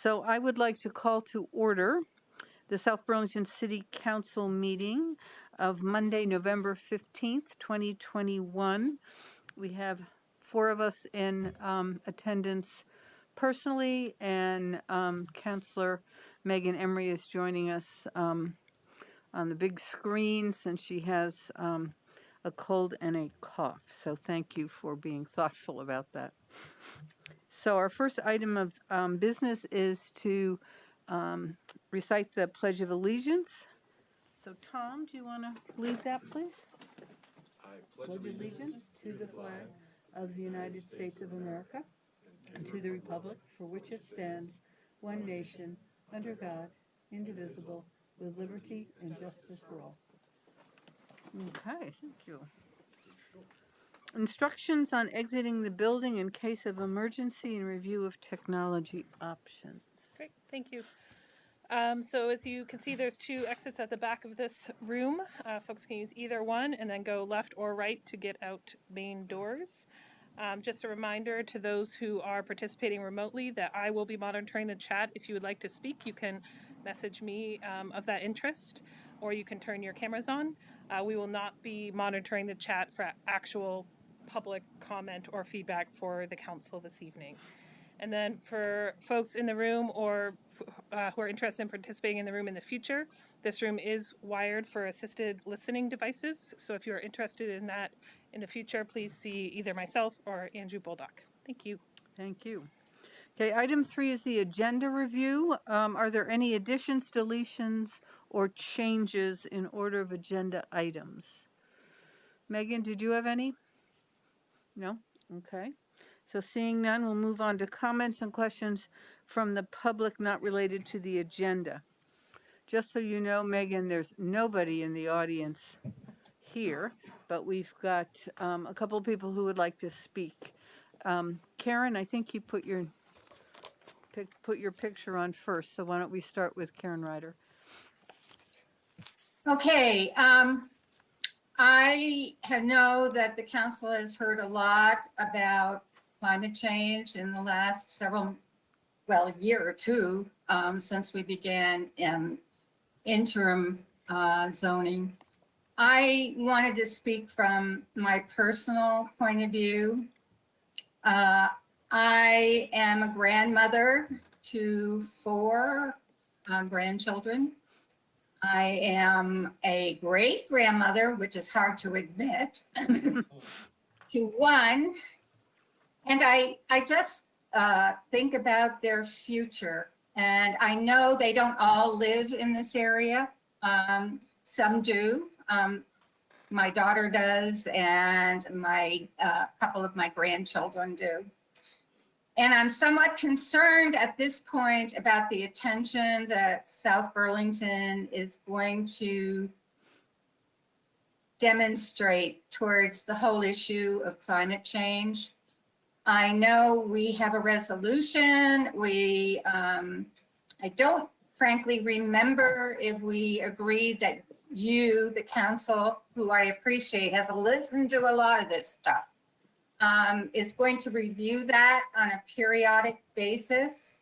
So I would like to call to order the South Burlington City Council meeting of Monday, November 15th, 2021. We have 4 of us in attendance personally, and Councilor Megan Emery is joining us on the big screen since she has a cold and a cough. So thank you for being thoughtful about that. So our first item of business is to recite the Pledge of Allegiance. So Tom, do you want to lead that, please? I pledge allegiance to the flag of the United States of America and to the republic for which it stands, one nation, under God, indivisible, with liberty and justice for all. Okay, thank you. Instructions on exiting the building in case of emergency and review of technology options. Great, thank you. So as you can see, there's 2 exits at the back of this room. Folks can use either one and then go left or right to get out main doors. Just a reminder to those who are participating remotely that I will be monitoring the chat. If you would like to speak, you can message me of that interest, or you can turn your cameras on. We will not be monitoring the chat for actual public comment or feedback for the council this evening. And then for folks in the room or who are interested in participating in the room in the future, this room is wired for assisted listening devices. So if you're interested in that in the future, please see either myself or Andrew Boldock. Thank you. Thank you. Okay, item 3 is the agenda review. Are there any additions, deletions, or changes in order of agenda items? Megan, did you have any? No? Okay. So seeing none, we'll move on to comments and questions from the public not related to the agenda. Just so you know, Megan, there's nobody in the audience here, but we've got a couple of people who would like to speak. Karen, I think you put your picture on first, so why don't we start with Karen Ryder? Okay, I know that the council has heard a lot about climate change in the last year or two, since we began interim zoning. I wanted to speak from my personal point of view. I am a grandmother to 4 grandchildren. I am a great-grandmother, which is hard to admit, to 1. And I just think about their future. And I know they don't all live in this area. Some do. My daughter does, and my couple of my grandchildren do. And I'm somewhat concerned at this point about the attention that South Burlington is going to demonstrate towards the whole issue of climate change. I know we have a resolution. I don't frankly remember if we agreed that you, the council, who I appreciate, has listened to a lot of this stuff, is going to review that on a periodic basis.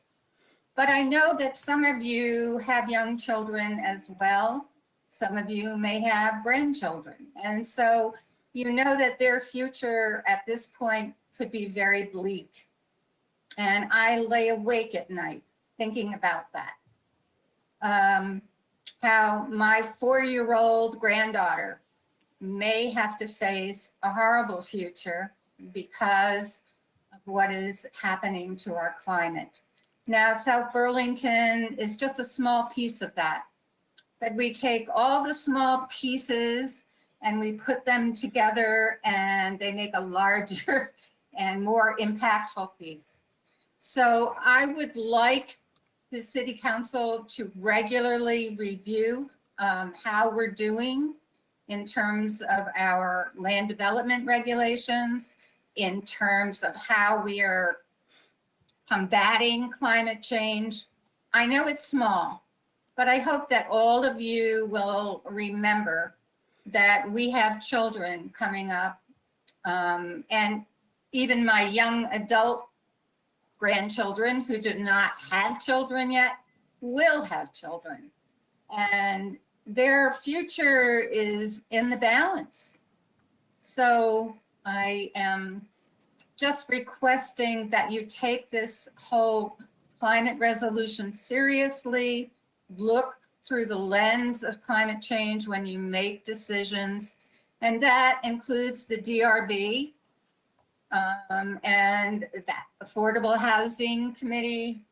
But I know that some of you have young children as well. Some of you may have grandchildren. And so you know that their future at this point could be very bleak. And I lay awake at night thinking about that. How my 4-year-old granddaughter may have to face a horrible future because of what is happening to our climate. Now, South Burlington is just a small piece of that, but we take all the small pieces and we put them together and they make a larger and more impactful piece. So I would like the City Council to regularly review how we're doing in terms of our land development regulations, in terms of how we are combating climate change. I know it's small, but I hope that all of you will remember that we have children coming up, and even my young adult grandchildren who do not have children yet will have children. And their future is in the balance. So I am just requesting that you take this whole climate resolution seriously, look through the lens of climate change when you make decisions. And that includes the DRB and that Affordable Housing Committee,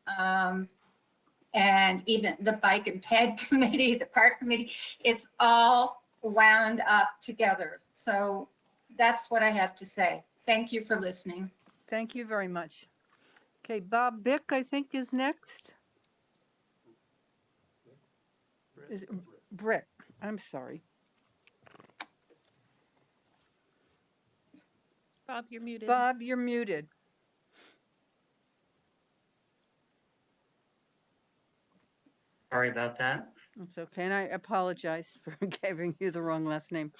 and even the Bike and Ped Committee, the Park Committee. It's all wound up together. So that's what I have to say. Thank you for listening. Thank you very much. Okay, Bob Bick, I think, is next. Is it Brick? I'm sorry. Bob, you're muted. Bob, you're muted. Sorry about that. It's okay, and I apologize for giving you the wrong last name.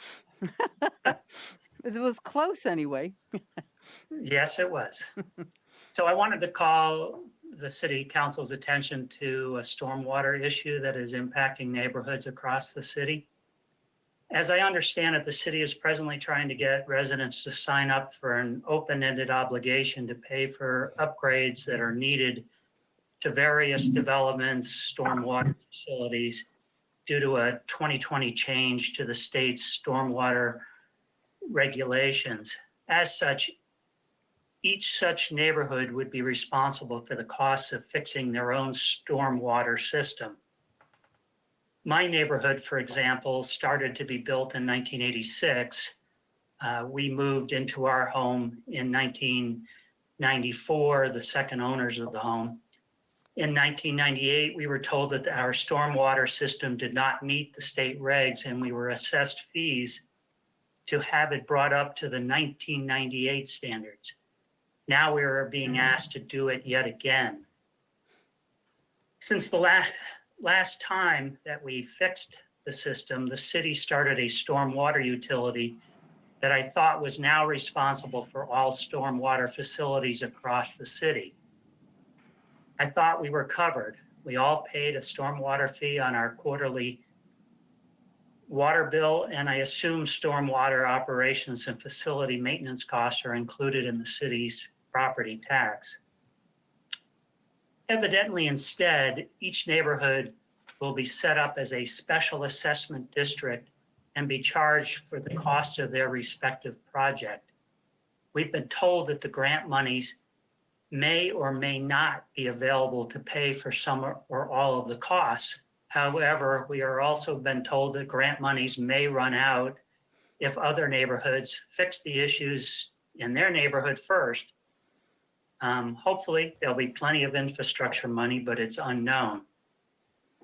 It was close anyway. Yes, it was. So I wanted to call the city council's attention to a stormwater issue that is impacting neighborhoods across the city. As I understand it, the city is presently trying to get residents to sign up for an open-ended obligation to pay for upgrades that are needed to various developments, stormwater facilities, due to a 2020 change to the state's stormwater regulations. As such, each such neighborhood would be responsible for the costs of fixing their own stormwater system. My neighborhood, for example, started to be built in 1986. We moved into our home in 1994, the second owners of the home. In 1998, we were told that our stormwater system did not meet the state regs, and we were assessed fees to have it brought up to the 1998 standards. Now we are being asked to do it yet again. Since the last time that we fixed the system, the city started a stormwater utility that I thought was now responsible for all stormwater facilities across the city. I thought we were covered. We all paid a stormwater fee on our quarterly water bill, and I assume stormwater operations and facility maintenance costs are included in the city's property tax. Evidently, instead, each neighborhood will be set up as a special assessment district and be charged for the cost of their respective project. We've been told that the grant monies may or may not be available to pay for some or all of the costs. However, we are also been told that grant monies may run out if other neighborhoods fix the issues in their neighborhood first. Hopefully, there'll be plenty of infrastructure money, but it's unknown.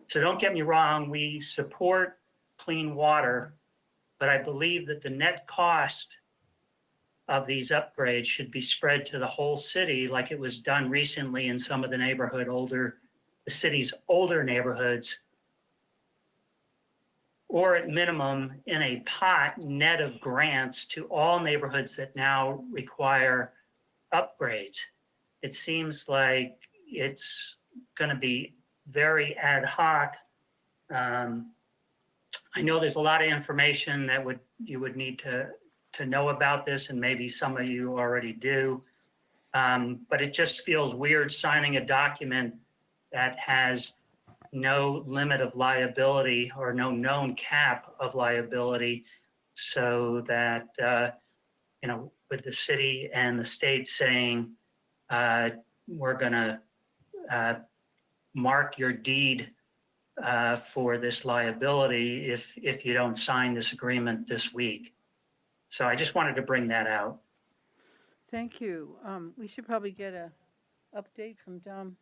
So don't get me wrong, we support clean water, but I believe that the net cost of these upgrades should be spread to the whole city like it was done recently in some of the the city's older neighborhoods, or at minimum in a pot net of grants to all neighborhoods that now require upgrades. It seems like it's going to be very ad hoc. I know there's a lot of information that you would need to know about this, and maybe some of you already do. But it just feels weird signing a document that has no limit of liability or no known cap of liability, so that, with the city and the state saying, we're gonna mark your deed for this liability if you don't sign this agreement this week. So I just wanted to bring that out. Thank you. We should probably get a update from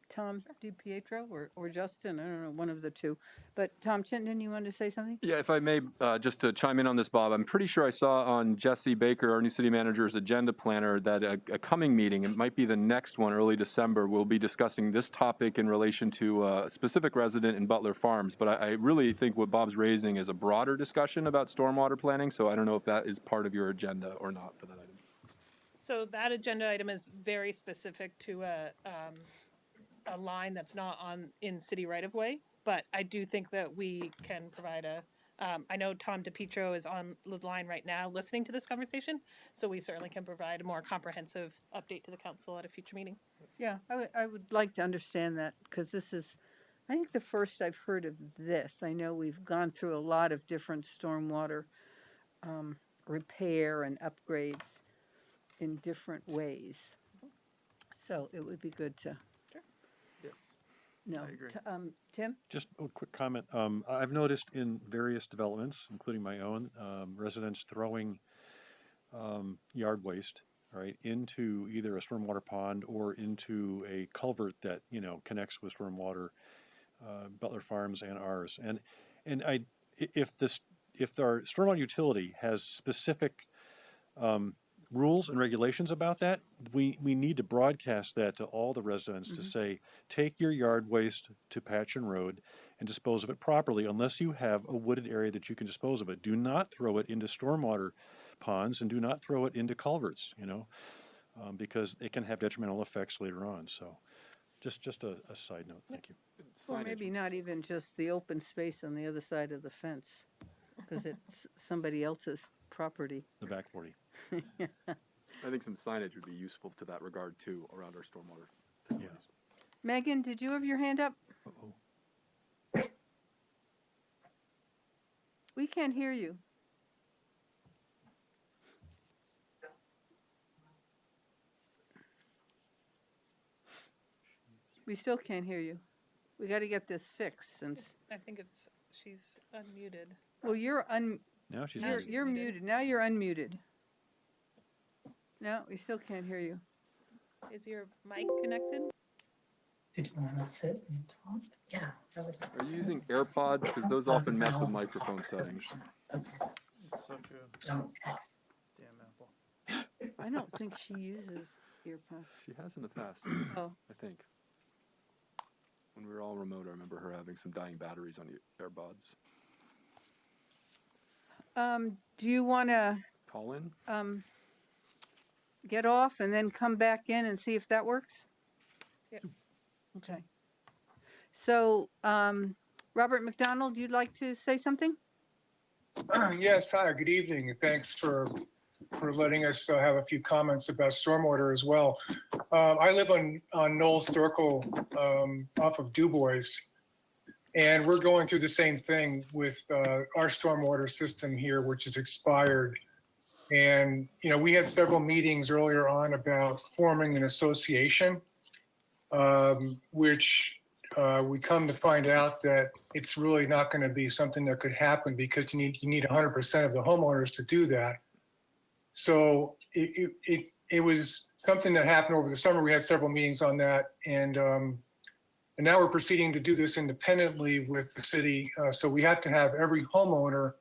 Tom DiPietro or Justin. I don't know, one of the two. But Tom Chittenden, you wanted to say something? Yeah, if I may, just to chime in on this, Bob, I'm pretty sure I saw on Jesse Baker, our new city manager's agenda planner, that a coming meeting, it might be the next one, early December, we'll be discussing this topic in relation to a specific resident in Butler Farms. But I really think what Bob's raising is a broader discussion about stormwater planning, so I don't know if that is part of your agenda or not for that item. So that agenda item is very specific to a line that's not in city right of way, but I do think that we can provide I know Tom DePietro is on the line right now listening to this conversation, so we certainly can provide a more comprehensive update to the council at a future meeting. Yeah, I would like to understand that, because this is, I think, the first I've heard of this. I know we've gone through a lot of different stormwater repair and upgrades in different ways. So it would be good to Yes. know. I agree. Tim? Just a quick comment. I've noticed in various developments, including my own, residents throwing yard waste, right, into either a stormwater pond or into a culvert that, connects with stormwater, Butler Farms and ours. And if our stormwater utility has specific rules and regulations about that, we need to broadcast that to all the residents to say, take your yard waste to Patchen Road and dispose of it properly, unless you have a wooded area that you can dispose of it. Do not throw it into stormwater ponds and do not throw it into culverts, because it can have detrimental effects later on. So just a side note. Thank you. Or Signage. maybe not even just the open space on the other side of the fence, because it's somebody else's property. The back 40. I think some signage would be useful to that regard too, around our stormwater Yeah. facilities. Megan, did you have your hand up? Uh-oh. We can't hear you. We still can't hear you. We got to get this fixed since, I think she's unmuted. well, you're Now she's you're, muted. you're muted. Now you're unmuted. No, we still can't hear you. Is your mic connected? Did you want to sit and talk? Yeah. that was- Are you using AirPods? Because those often mess with microphone settings. Okay, don't text. I don't think she uses earpods. She has in the past, Oh, I think. When we were all remote, I remember her having some dying batteries on the AirPods. do you want to Call in? get off and then come back in and see if that works? Yep. Okay. So, Robert McDonald, you'd like to say something? Yes, hi, good evening, and thanks for letting us have a few comments about stormwater as well. I live on Knoll Circle off of DuBois, and we're going through the same thing with our stormwater system here, which is expired. And, we had several meetings earlier on about forming an association, which we come to find out that it's really not going to be something that could happen, because you need 100% of the homeowners to do that. So it was something that happened over the summer. We had several meetings on that, and now we're proceeding to do this independently with the city. So we have to have every homeowner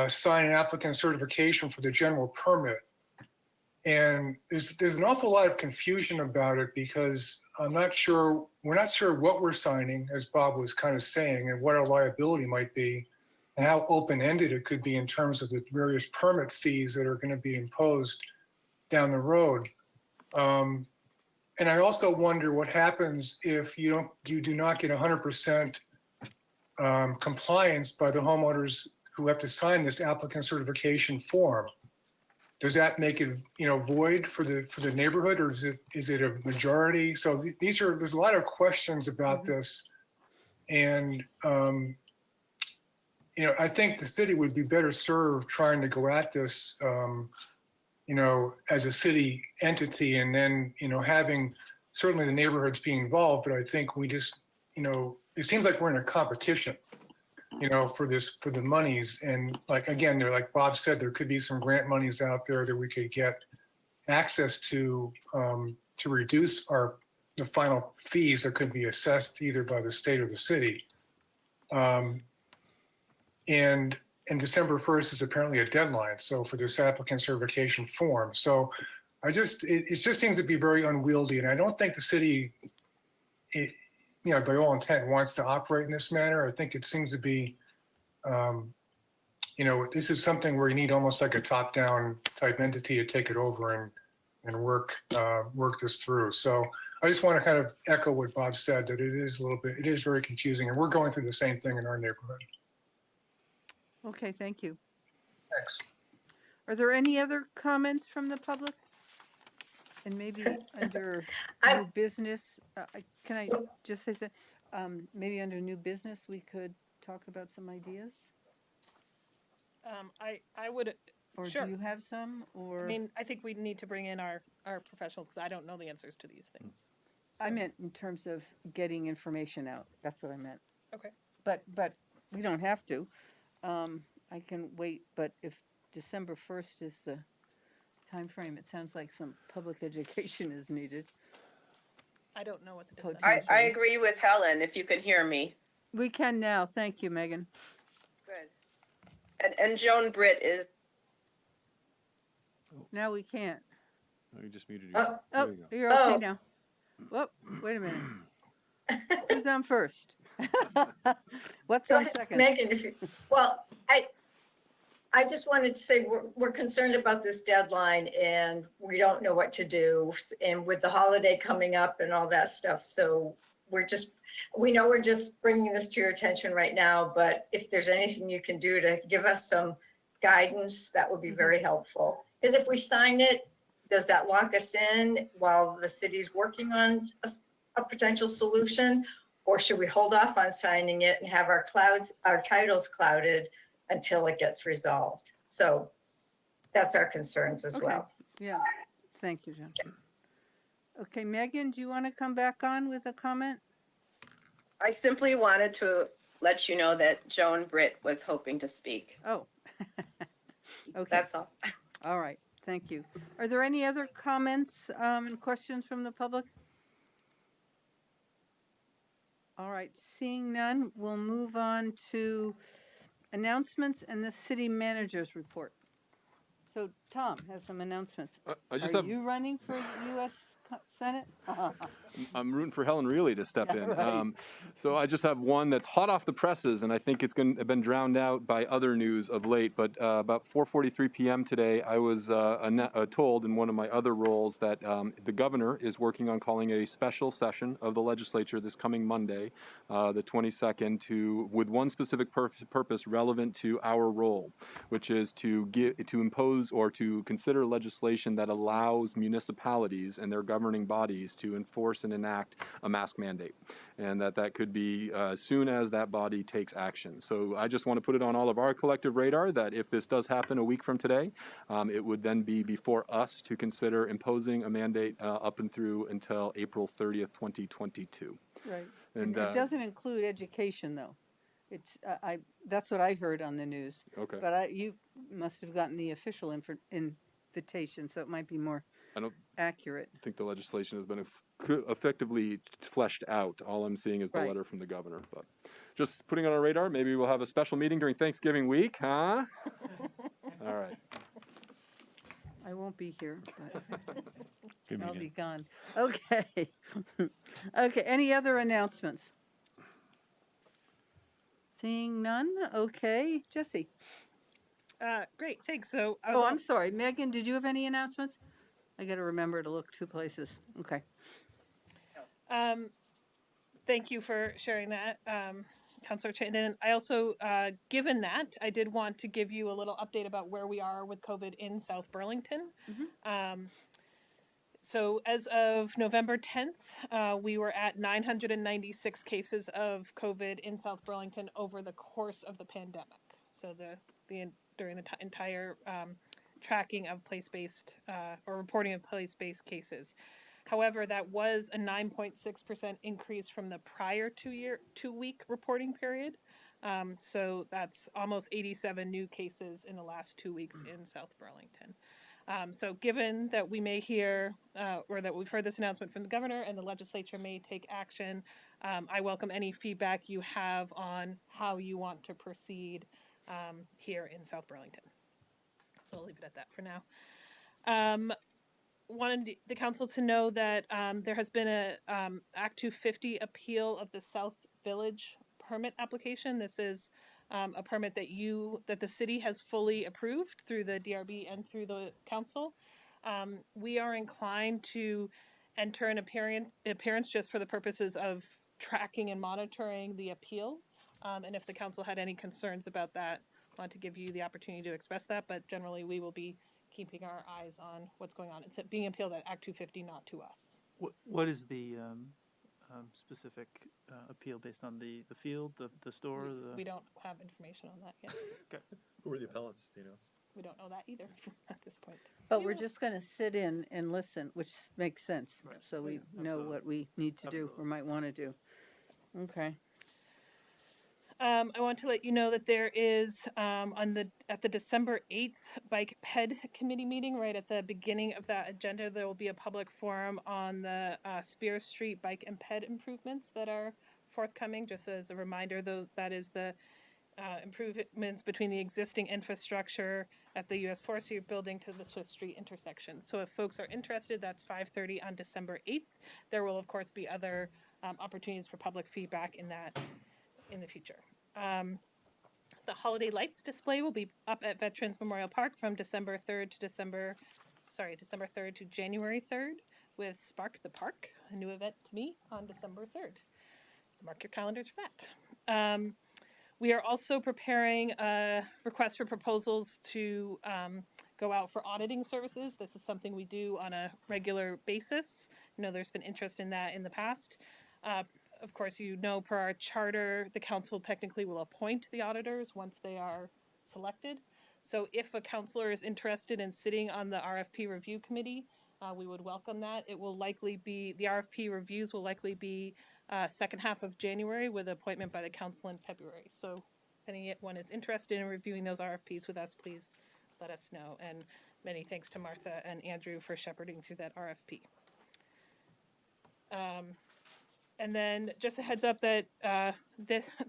sign an applicant certification for the general permit. And there's an awful lot of confusion about it, because we're not sure what we're signing, as Bob was kind of saying, and what our liability might be, and how open-ended it could be in terms of the various permit fees that are going to be imposed down the road. And I also wonder what happens if you do not get 100% compliance by the homeowners who have to sign this applicant certification form. Does that make it, void for the neighborhood, or is it a majority? So there's a lot of questions about this, and I think the city would be better served trying to go at this, as a city entity, and then having certainly the neighborhoods be involved. But I think we just, it seems like we're in a competition, for the monies. And like Bob said, there could be some grant monies out there that we could get access to reduce the final fees that could be assessed either by the state or the city. And December 1st is apparently a deadline, so for this applicant certification form. So it just seems to be very unwieldy, and I don't think the city, by all intent, wants to operate in this manner. I think it seems to be, this is something where you need almost like a top-down type entity to take it over work this through. So I just want to kind of echo what Bob said, that it is very confusing, and we're going through the same thing in our neighborhood. Okay, thank you. Thanks. Are there any other comments from the public? And maybe under I- new business, can I just say that, maybe under new business, we could talk about some ideas? I would, Or Sure. do you have some, or? I mean, I think we need to bring in our professionals because I don't know the answers to these things. I So- meant in terms of getting information out. That's what I meant. Okay. But we don't have to. I can wait, but if December 1st is the time frame, it sounds like some public education is needed. I don't know what the Potential. decision. I agree with Helen, if you can hear me. We can now. Thank you, Megan. Good. And Joan Britt is, Now we can't. Oh, you just muted Oh. yourself. Oh, There you go. you're okay Oh. now. Whoop, wait a minute. Who's on first? What's Go on ahead, second? Megan, well, I just wanted to say we're concerned about this deadline and we don't know what to do. And with the holiday coming up and all that stuff, so we know we're just bringing this to your attention right now, but if there's anything you can do to give us some guidance, that would be very helpful. Because if we sign it, does that lock us in while the city's working on a potential solution? Or should we hold off on signing it and have our titles clouded until it gets resolved? So that's our concerns as Okay. well. Yeah, thank you, John. Okay, Megan, do you want to come back on with a comment? I simply wanted to let you know that Joan Britt was hoping to speak. Oh. Okay, That's all. all right, thank you. Are there any other comments and questions from the public? All right, seeing none, we'll move on to announcements and the city manager's report. So Tom has some announcements. I just Are have, you running for U.S. Senate? I'm rooting for Helen Reilly to step Yeah, in. right. So I just have one that's hot off the presses, and I think it's been drowned out by other news of late. But about 4:43 p.m. today, I was told in one of my other roles that the governor is working on calling a special session of the legislature this coming Monday, the 22nd, with one specific purpose relevant to our role, which is to impose or to consider legislation that allows municipalities and their governing bodies to enforce and enact a mask mandate, and that could be as soon as that body takes action. So I just want to put it on all of our collective radar that if this does happen a week from today, it would then be before us to consider imposing a mandate up and through until April 30th, 2022. Right. And It doesn't include education, though. It's, that's what I heard on the news. okay. But you must have gotten the official invitation, so it might be more I don't accurate. think the legislation has been effectively fleshed out. All I'm seeing is the Right. letter from the governor. But just putting on our radar, maybe we'll have a special meeting during Thanksgiving week, huh? All right. I won't be here, but Good I'll be meeting. gone. Okay. Okay, any other announcements? Seeing none? Okay, Jesse. Great, thanks. So I was Oh, I'm sorry. Megan, did you have any announcements? I got to remember to look two places. Okay. Thank you for sharing that, Councilor Chittenden. I also, given that, I did want to give you a little update about where we are with COVID in South Burlington. So as of November 10th, we were at 996 cases of COVID in South Burlington over the course of the pandemic. So during the entire tracking of place-based or reporting of place-based cases. However, that was a 9.6% increase from the prior 2-week reporting period. So that's almost 87 new cases in the last 2 weeks in South Burlington. So given that we may hear, or that we've heard this announcement from the governor and the legislature may take action, I welcome any feedback you have on how you want to proceed here in South Burlington. So I'll leave it at that for now. Wanted the council to know that there has been a Act 250 appeal of the South Village permit application. This is a permit that the city has fully approved through the DRB and through the council. We are inclined to enter an appearance just for the purposes of tracking and monitoring the appeal. And if the council had any concerns about that, I want to give you the opportunity to express that, but generally we will be keeping our eyes on what's going on. It's being appealed at Act 250, not to us. What is the specific appeal based on the field, the store? We don't have information on that yet. Who are the appellants, do you know? We don't know that either at this point. But we're just going to sit in and listen, which makes sense. Right. So we Yeah, know absolutely. what we need to do or might want to do. Okay. I want to let you know that there is at the December 8th Bike Ped Committee meeting, right at the beginning of that agenda, there will be a public forum on the Spear Street bike and ped improvements that are forthcoming. Just as a reminder, that is the improvements between the existing infrastructure at the U.S. Forestry Building to the Swift Street intersection. So if folks are interested, that's 5:30 on December 8th. There will, of course, be other opportunities for public feedback in the future. The holiday lights display will be up at Veterans Memorial Park from December 3rd to January 3rd with Spark the Park, a new event to me on December 3rd. So mark your calendars for that. We are also preparing a request for proposals to go out for auditing services. This is something we do on a regular basis. I know there's been interest in that in the past. Of course, per our charter, the council technically will appoint the auditors once they are selected. So if a councilor is interested in sitting on the RFP review committee, we would welcome that. The RFP reviews will likely be second half of January with appointment by the council in February. So if anyone is interested in reviewing those RFPs with us, please let us know. And many thanks to Martha and Andrew for shepherding through that RFP. And then just a heads up that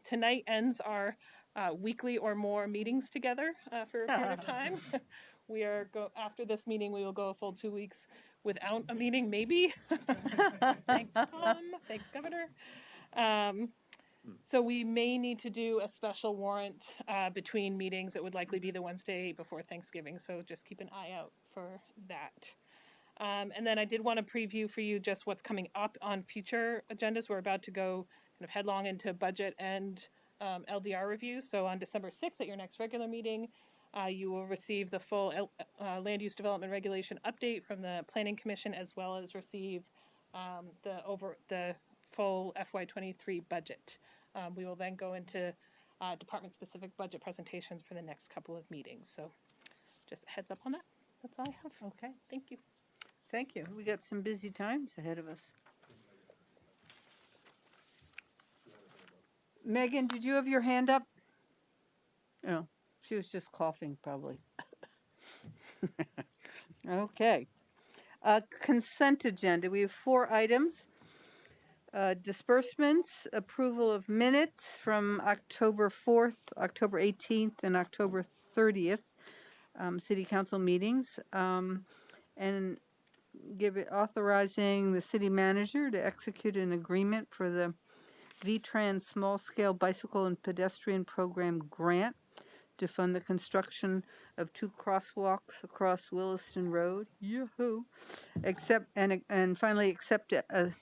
tonight ends our weekly or more meetings together for a period of time. After this meeting, we will go a full 2 weeks without a meeting, maybe. Thanks, Tom. Thanks, Governor. So we may need to do a special warrant between meetings. It would likely be the Wednesday before Thanksgiving, so just keep an eye out for that. And then I did want to preview for you just what's coming up on future agendas. We're about to go kind of headlong into budget and LDR reviews. So on December 6th at your next regular meeting, you will receive the full land use development regulation update from the Planning Commission, as well as receive the full FY23 budget. We will then go into department-specific budget presentations for the next couple of meetings. So just a heads up on that. That's all I have. Okay. Thank you. Thank you. We got some busy times ahead of us. Megan, did you have your hand up? Oh, she was just coughing, probably. Okay. Consent agenda. We have 4 items. Disbursements, approval of minutes from October 4th, October 18th, and October 30th city council meetings. And authorizing the city manager to execute an agreement for the VTrans Small Scale Bicycle and Pedestrian Program grant to fund the construction of 2 crosswalks across Williston Road. Yoo-hoo! And finally accept a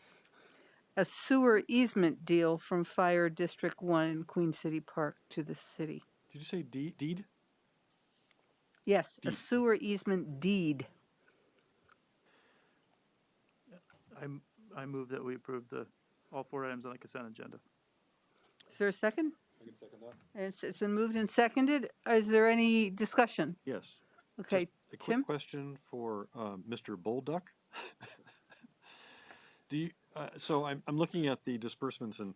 sewer easement deal from Fire District 1 in Queen City Park to the city. Did you say deed? Yes, a sewer easement deed. I move that we approve all 4 items on the consent agenda. Is there a second? I can second that. It's been moved and seconded. Is there any discussion? Yes. Okay, Just a quick Tim? question for Mr. Bolduck. So I'm looking at the disbursements and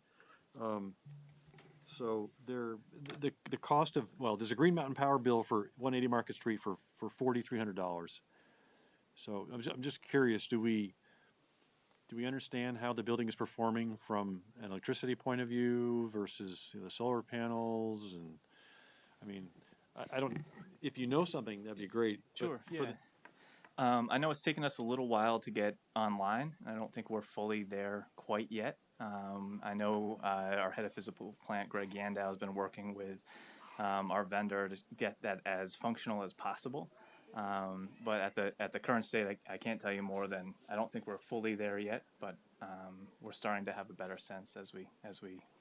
so the cost of, there's a Green Mountain Power bill for 180 Market Street for $4,300. So I'm just curious, do we understand how the building is performing from an electricity point of view versus the solar panels? And I mean, I don't, if you know something, that'd be great. Sure, yeah. I know it's taken us a little while to get online. I don't think we're fully there quite yet. I know our head of physical plant, Greg Yandow, has been working with our vendor to get that as functional as possible. But at the current state, I can't tell you more than, I don't think we're fully there yet, but we're starting to have a better sense as we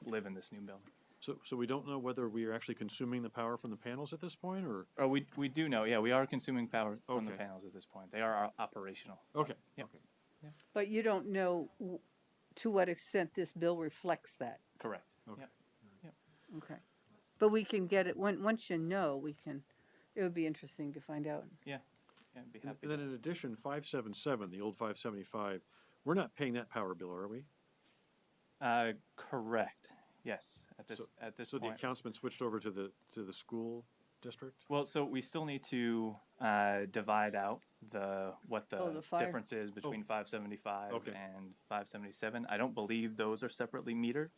live in this new building. So we don't know whether we are actually consuming the power from the panels at this point, or? Oh, we do know, yeah, we are consuming power from the Okay. panels at this point. They are operational. Okay, Yep. okay. But you don't know to what extent this bill reflects that. Correct. Okay. Yep. Okay. But we can get it, once you know, it would be interesting to find out. Yeah, I'd be happy. And then in addition, 577, the old 575, we're not paying that power bill, are we? Correct. Yes. At this So the point. account's been switched over to the school district? Well, so we still need to divide out what the Oh, the fire. difference is between 575 Okay. and 577. I don't believe those are separately metered.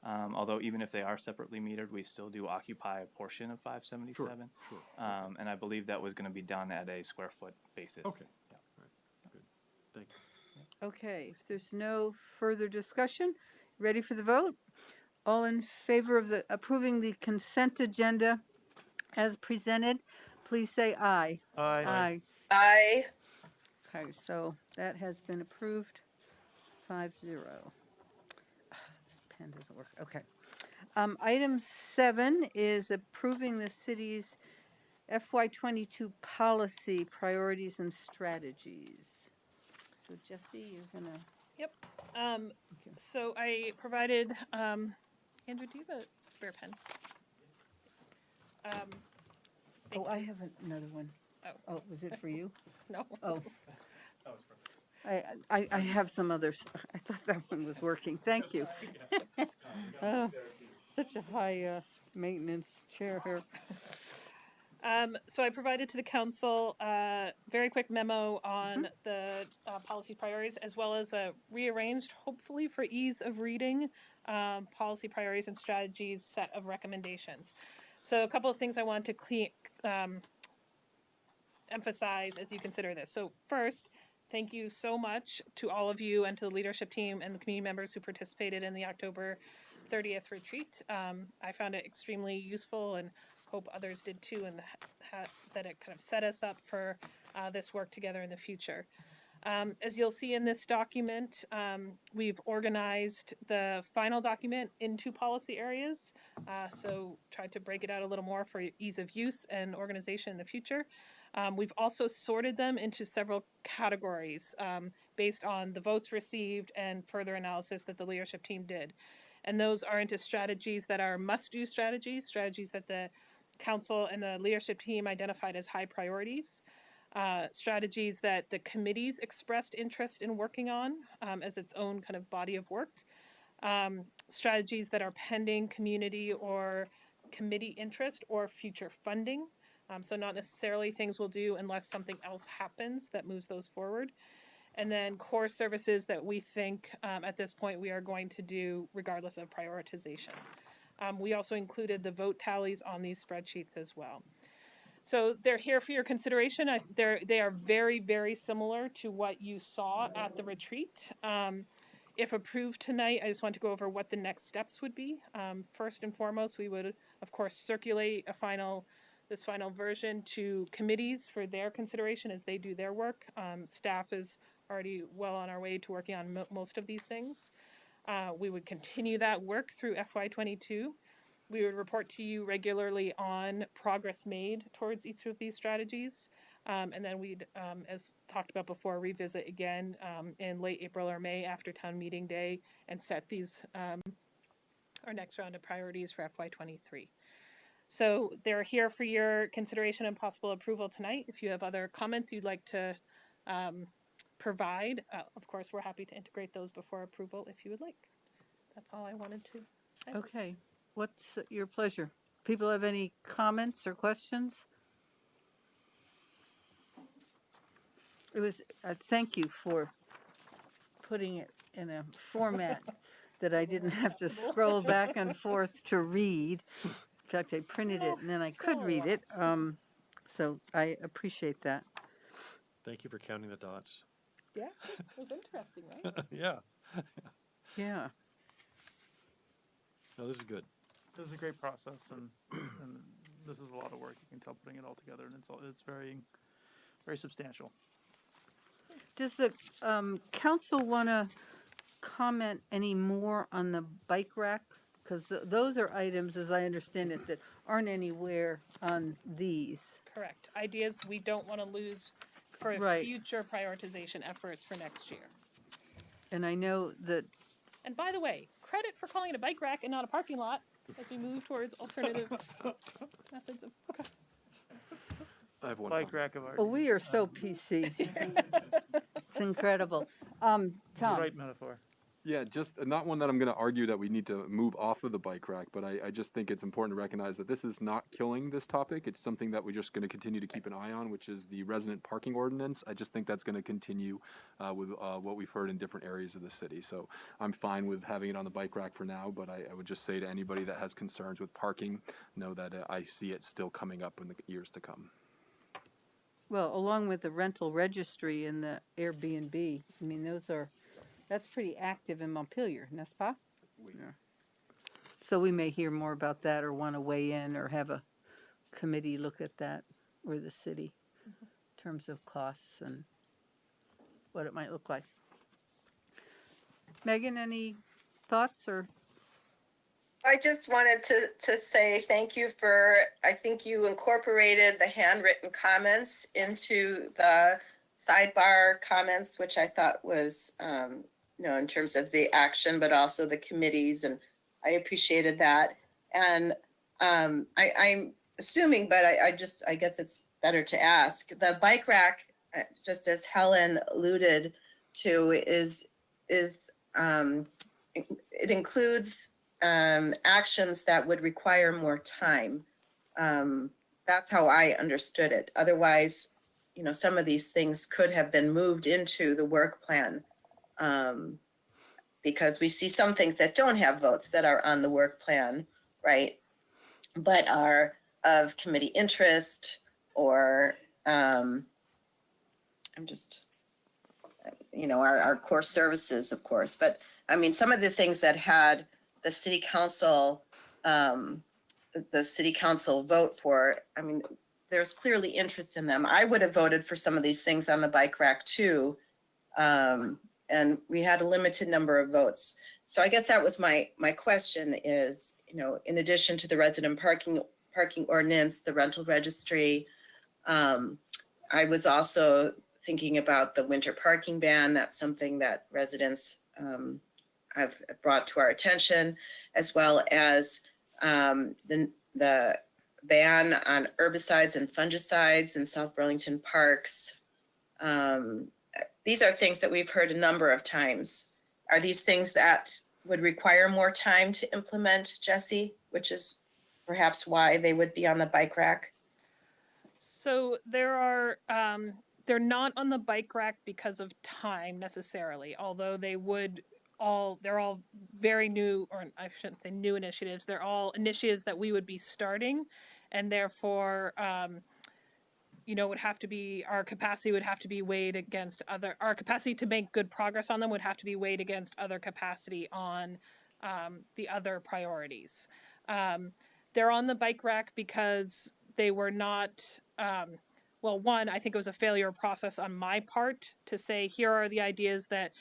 Although even if they are separately metered, we still do occupy a portion of 577. Sure. And I believe that was going to be done at a square foot basis. Okay. Yeah. All right. Good. Thank you. Okay, if there's no further discussion, ready for the vote? All in favor of approving the consent agenda as presented, please say aye. Aye. I, Okay, so that has been approved, 5-0. This pen doesn't work, okay. Item 7 is approving the city's FY22 policy priorities and strategies. So Jesse, you're gonna, Yep. So I provided, Andrew, do you have a spare pen? oh, I have another one. Oh. Oh, was it for you? No. Oh. I have some others. I thought that one was working. Thank you. Oh, such a high maintenance chair here. So I provided to the council a very quick memo on the policy priorities, as well as a rearranged, hopefully for ease of reading, policy priorities and strategies set of recommendations. So a couple of things I want to emphasize as you consider this. So first, thank you so much to all of you and to the leadership team and the community members who participated in the October 30th retreat. I found it extremely useful and hope others did too, and that it kind of set us up for this work together in the future. As you'll see in this document, we've organized the final document into policy areas, so tried to break it out a little more for ease of use and organization in the future. We've also sorted them into several categories based on the votes received and further analysis that the leadership team did. And those are into strategies that are must-do strategies, strategies that the council and the leadership team identified as high priorities, strategies that the committees expressed interest in working on as its own kind of body of work, strategies that are pending community or committee interest or future funding. So not necessarily things we'll do unless something else happens that moves those forward. And then core services that we think at this point we are going to do regardless of prioritization. We also included the vote tallies on these spreadsheets as well. So they're here for your consideration. They are very, very similar to what you saw at the retreat. If approved tonight, I just want to go over what the next steps would be. First and foremost, we would, of course, circulate this final version to committees for their consideration as they do their work. Staff is already well on our way to working on most of these things. We would continue that work through FY22. We would report to you regularly on progress made towards each of these strategies. And then we'd, as talked about before, revisit again in late April or May after town meeting day and set these, our next round of priorities for FY23. So they're here for your consideration and possible approval tonight. If you have other comments you'd like to provide, of course, we're happy to integrate those before approval if you would like. That's all I wanted to say. Okay, what's your pleasure? People have any comments or questions? It was, thank you for putting it in a format that I didn't have to scroll back and forth to read. In fact, I printed it and then I could read it. So I appreciate that. Thank you for counting the dots. Yeah, it was interesting, right? Yeah. Yeah. No, this is good. It was a great process, and this is a lot of work. You can tell putting it all together, and it's very very substantial. Does the council want to comment any more on the bike rack? Because those are items, as I understand it, that aren't anywhere on these. Correct. Ideas we don't want to lose for Right. future prioritization efforts for next year. And I know that, And by the way, credit for calling it a bike rack and not a parking lot as we move towards alternative methods of. I have one Bike comment. rack of art. oh, we are so PC. It's incredible. Tom? Right metaphor. Yeah, just not one that I'm going to argue that we need to move off of the bike rack, but I just think it's important to recognize that this is not killing this topic. It's something that we're just going to continue to keep an eye on, which is the resident parking ordinance. I just think that's going to continue with what we've heard in different areas of the city. So I'm fine with having it on the bike rack for now, but I would just say to anybody that has concerns with parking, know that I see it still coming up in the years to come. Well, along with the rental registry and the Airbnb, I mean, that's pretty active in Montpelier, n'est-ce pas? Yeah. So we may hear more about that or want to weigh in or have a committee look at that, or the city, in terms of costs and what it might look like. Megan, any thoughts or? I just wanted to say thank you for, I think you incorporated the handwritten comments into the sidebar comments, which I thought was, in terms of the action, but also the committees, and I appreciated that. And I'm assuming, but I guess it's better to ask, the bike rack, just as Helen alluded to, it includes actions that would require more time. That's how I understood it. Otherwise, some of these things could have been moved into the work plan, because we see some things that don't have votes that are on the work plan, right? But are of committee interest, or our core services, of course. But I mean, some of the things that had the city council vote for, I mean, there's clearly interest in them. I would have voted for some of these things on the bike rack too. And we had a limited number of votes. So I guess that was my question is, in addition to the resident parking ordinance, the rental registry, I was also thinking about the winter parking ban. That's something that residents have brought to our attention, as well as the ban on herbicides and fungicides in South Burlington parks. These are things that we've heard a number of times. Are these things that would require more time to implement, Jesse, which is perhaps why they would be on the bike rack? So they're not on the bike rack because of time necessarily, although they're all very new, or I shouldn't say new initiatives. They're all initiatives that we would be starting, and therefore, would have to be, our capacity would have to be weighed against our capacity to make good progress on them would have to be weighed against other capacity on the other priorities. They're on the bike rack because they were not, one, I think it was a failure process on my part to say, here are the ideas that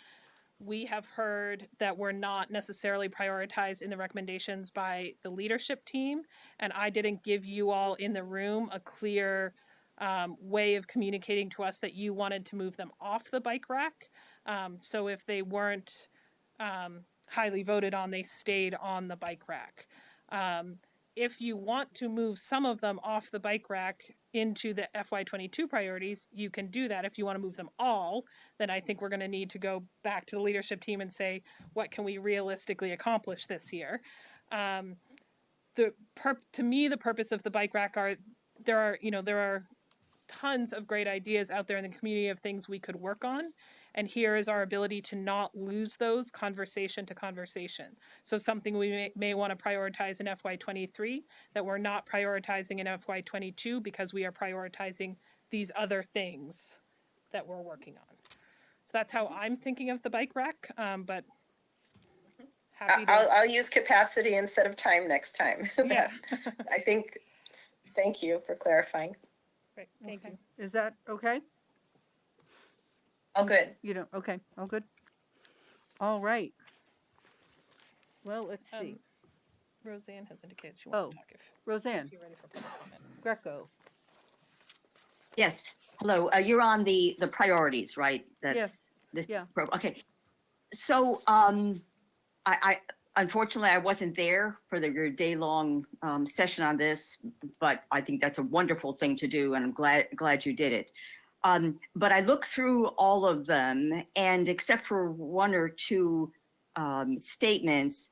we have heard that were not necessarily prioritized in the recommendations by the leadership team. And I didn't give you all in the room a clear way of communicating to us that you wanted to move them off the bike rack. So if they weren't highly voted on, they stayed on the bike rack. If you want to move some of them off the bike rack into the FY22 priorities, you can do that. If you want to move them all, then I think we're going to need to go back to the leadership team and say, what can we realistically accomplish this year? To me, the purpose of the bike rack there are tons of great ideas out there in the community of things we could work on. And here is our ability to not lose those conversation to conversation. So something we may want to prioritize in FY23 that we're not prioritizing in FY22 because we are prioritizing these other things that we're working on. So that's how I'm thinking of the bike rack, but happy to... I'll use capacity instead of time next time. Yeah. I think, thank you for clarifying. Great, thank you. Is that okay? Oh, good. You don't, okay, all good. All right. Well, let's see. Roseanne has indicated she wants Oh, to talk if Roseanne you're ready for public comment. Greco. Yes, hello, you're on the priorities, right? Yes, This, yeah. okay. So, I unfortunately, I wasn't there for your day-long, session on this, but I think that's a wonderful thing to do, and I'm glad you did it. But I looked through all of them, and except for one or two, statements,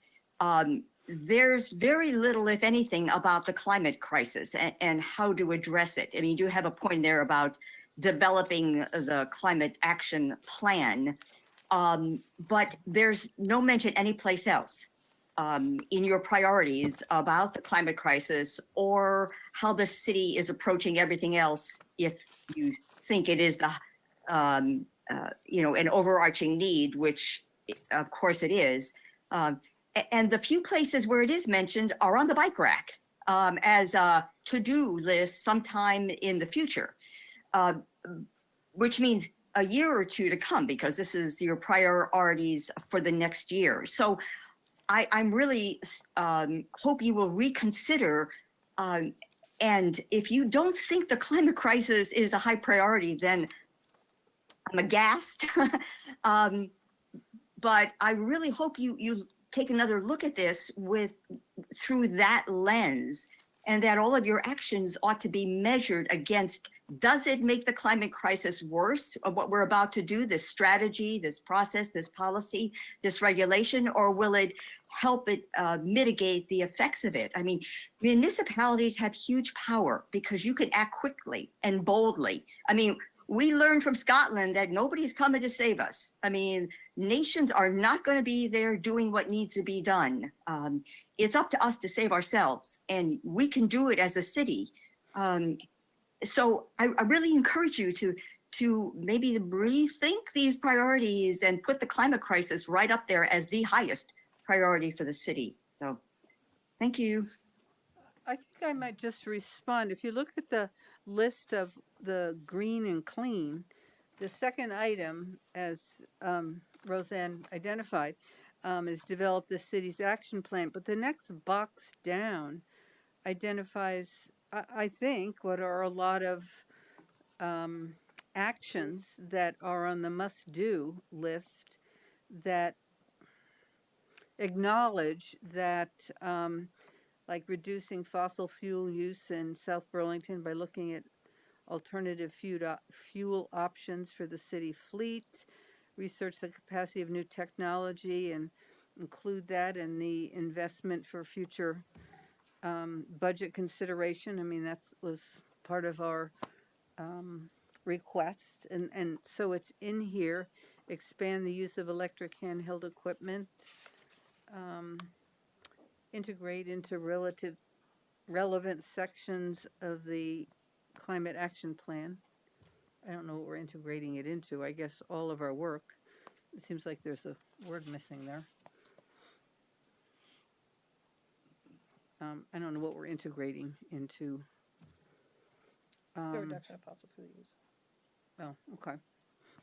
there's very little, if anything, about the climate crisis and how to address it. I mean, you do have a point there about developing the climate action plan, but there's no mention anyplace else in your priorities about the climate crisis or how the city is approaching everything else if you think it is the, an overarching need, which of course it is. And the few places where it is mentioned are on the bike rack as a to-do list sometime in the future, which means a year or two to come, because this is your priorities for the next year. So I'm really hope you will reconsider. And if you don't think the climate crisis is a high priority, then I'm aghast. But I really hope you take another look at this through that lens, and that all of your actions ought to be measured against, does it make the climate crisis worse of what we're about to do, this strategy, this process, this policy, this regulation, or will it help it mitigate the effects of it? I mean, municipalities have huge power because you can act quickly and boldly. I mean, we learned from Scotland that nobody's coming to save us. I mean, nations are not going to be there doing what needs to be done. It's up to us to save ourselves, and we can do it as a city. So I really encourage you to maybe rethink these priorities and put the climate crisis right up there as the highest priority for the city. So thank you. I think I might just respond. If you look at the list of the green and clean, the second item, as Roseanne identified, is develop the city's action plan. But the next box down identifies, I think, what are a lot of actions that are on the must-do list that acknowledge that like reducing fossil fuel use in South Burlington by looking at alternative fuel options for the city fleet, research the capacity of new technology and include that in the investment for future budget consideration. I mean, that was part of our request, and so it's in here. Expand the use of electric handheld equipment, integrate into relevant sections of the climate action plan. I don't know what we're integrating it into. I guess all of our work. It seems like there's a word missing there. I don't know what we're integrating into. The reduction of fossil fuel use. Oh, okay.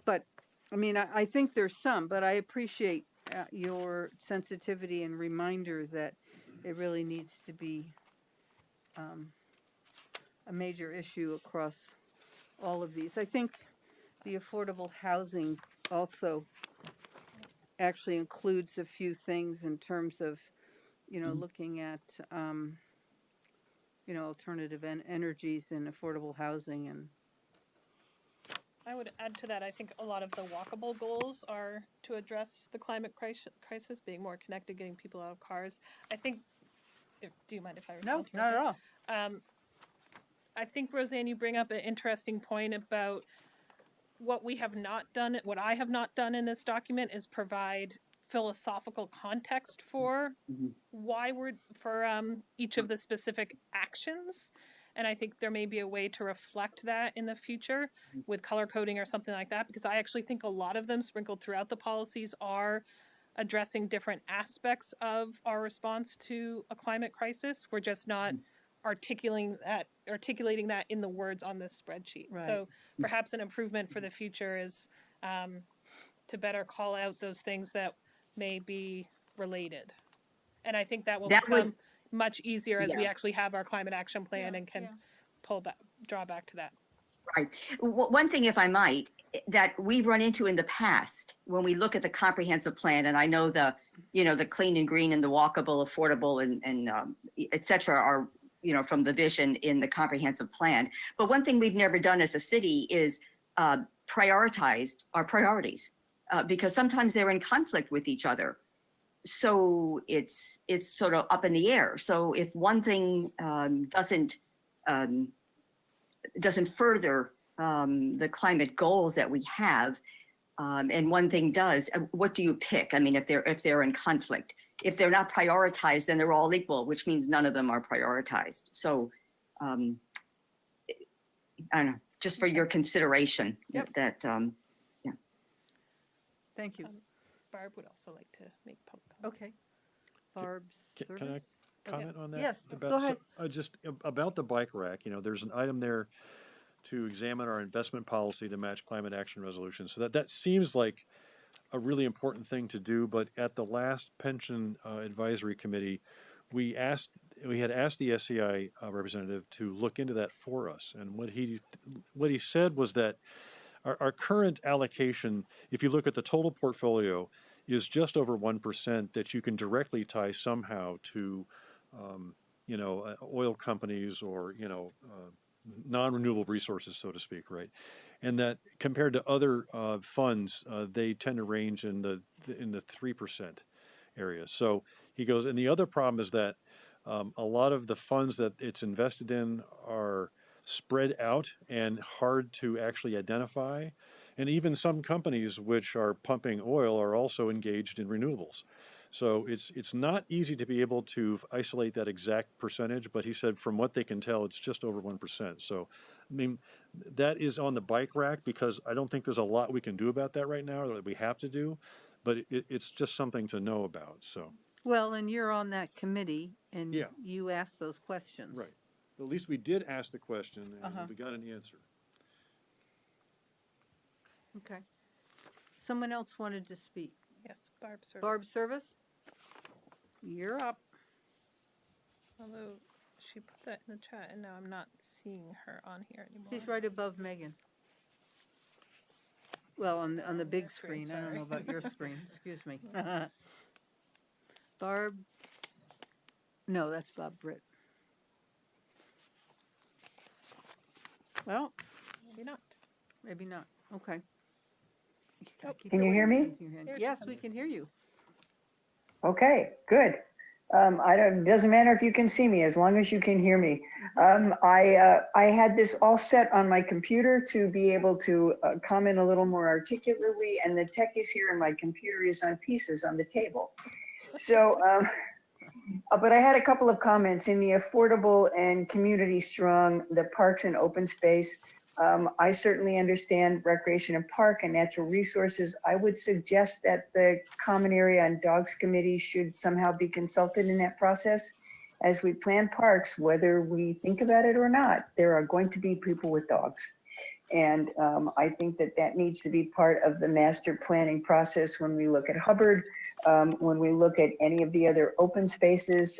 But, I mean, I think there's some, but I appreciate your sensitivity and reminder that it really needs to be a major issue across all of these. I think the affordable housing also actually includes a few things in terms of, looking at, alternative energies and affordable housing. And I would add to that, I think a lot of the walkable goals are to address the climate crisis, being more connected, getting people out of cars. I think, do you mind if I respond? no, not at all. I think, Roseanne, you bring up an interesting point about what I have not done in this document is provide philosophical context for why each of the specific actions. And I think there may be a way to reflect that in the future with color coding or something like that, because I actually think a lot of them sprinkled throughout the policies are addressing different aspects of our response to a climate crisis. We're just not articulating that in the words on this spreadsheet. Right. So perhaps an improvement for the future is to better call out those things that may be related. And I think that will That become would- much easier as we Yeah. actually have our climate action plan and can draw back to that. Right. One thing, if I might, that we've run into in the past when we look at the comprehensive plan, and I know the clean and green and the walkable, affordable, and et cetera are, from the vision in the comprehensive plan. But one thing we've never done as a city is prioritized our priorities because sometimes they're in conflict with each other. So it's sort of up in the air. So if one thing doesn't further the climate goals that we have, and one thing does, what do you pick? I mean, if they're in conflict, if they're not prioritized, then they're all equal, which means none of them are prioritized. So I don't know, just for your consideration. Yep. That Thank you. Barb would also like to make public comment. Okay. Barb's Can I service? comment on that? Yes, About- go ahead. Just about the bike rack, there's an item there to examine our investment policy to match climate action resolutions. So that seems like a really important thing to do, but at the last pension advisory committee, we had asked the SCI representative to look into that for us. And what he said was that our current allocation, if you look at the total portfolio, is just over 1% that you can directly tie somehow to, oil companies or, non-renewable resources, so to speak, right? And that compared to other funds, they tend to range in the 3% area. So he goes, and the other problem is that a lot of the funds that it's invested in are spread out and hard to actually identify. And even some companies which are pumping oil are also engaged in renewables. So it's not easy to be able to isolate that exact percentage, but he said from what they can tell, it's just over 1%. So, I mean, that is on the bike rack because I don't think there's a lot we can do about that right now that we have to do, but it's just something to know about, so. Well, and you're on that committee and Yeah. you asked those questions. Right. At least we did ask the question and Uh-huh. we got an answer. Okay. Someone else wanted to speak. Yes, Barb service. Barb Service? You're up. Although she put that in the chat and now I'm not seeing her on here anymore. She's right above Megan. Well, on the big your screen, screen. I don't know sorry. about your screen. Excuse me. Barb. No, that's Bob Britt. Well, Maybe not. maybe not. Okay. Oh. Keep Can you going, hear me? raising your hand. Here she Yes, comes. we can hear you. Okay, good. Doesn't matter if you can see me, as long as you can hear me. I had this all set on my computer to be able to comment a little more articulately, and the tech is here and my computer is on pieces on the table. So, but I had a couple of comments in the affordable and community strong, the parks and open space. I certainly understand recreation and park and natural resources. I would suggest that the common area and dogs committee should somehow be consulted in that process. As we plan parks, whether we think about it or not, there are going to be people with dogs. And I think that needs to be part of the master planning process when we look at Hubbard, when we look at any of the other open spaces.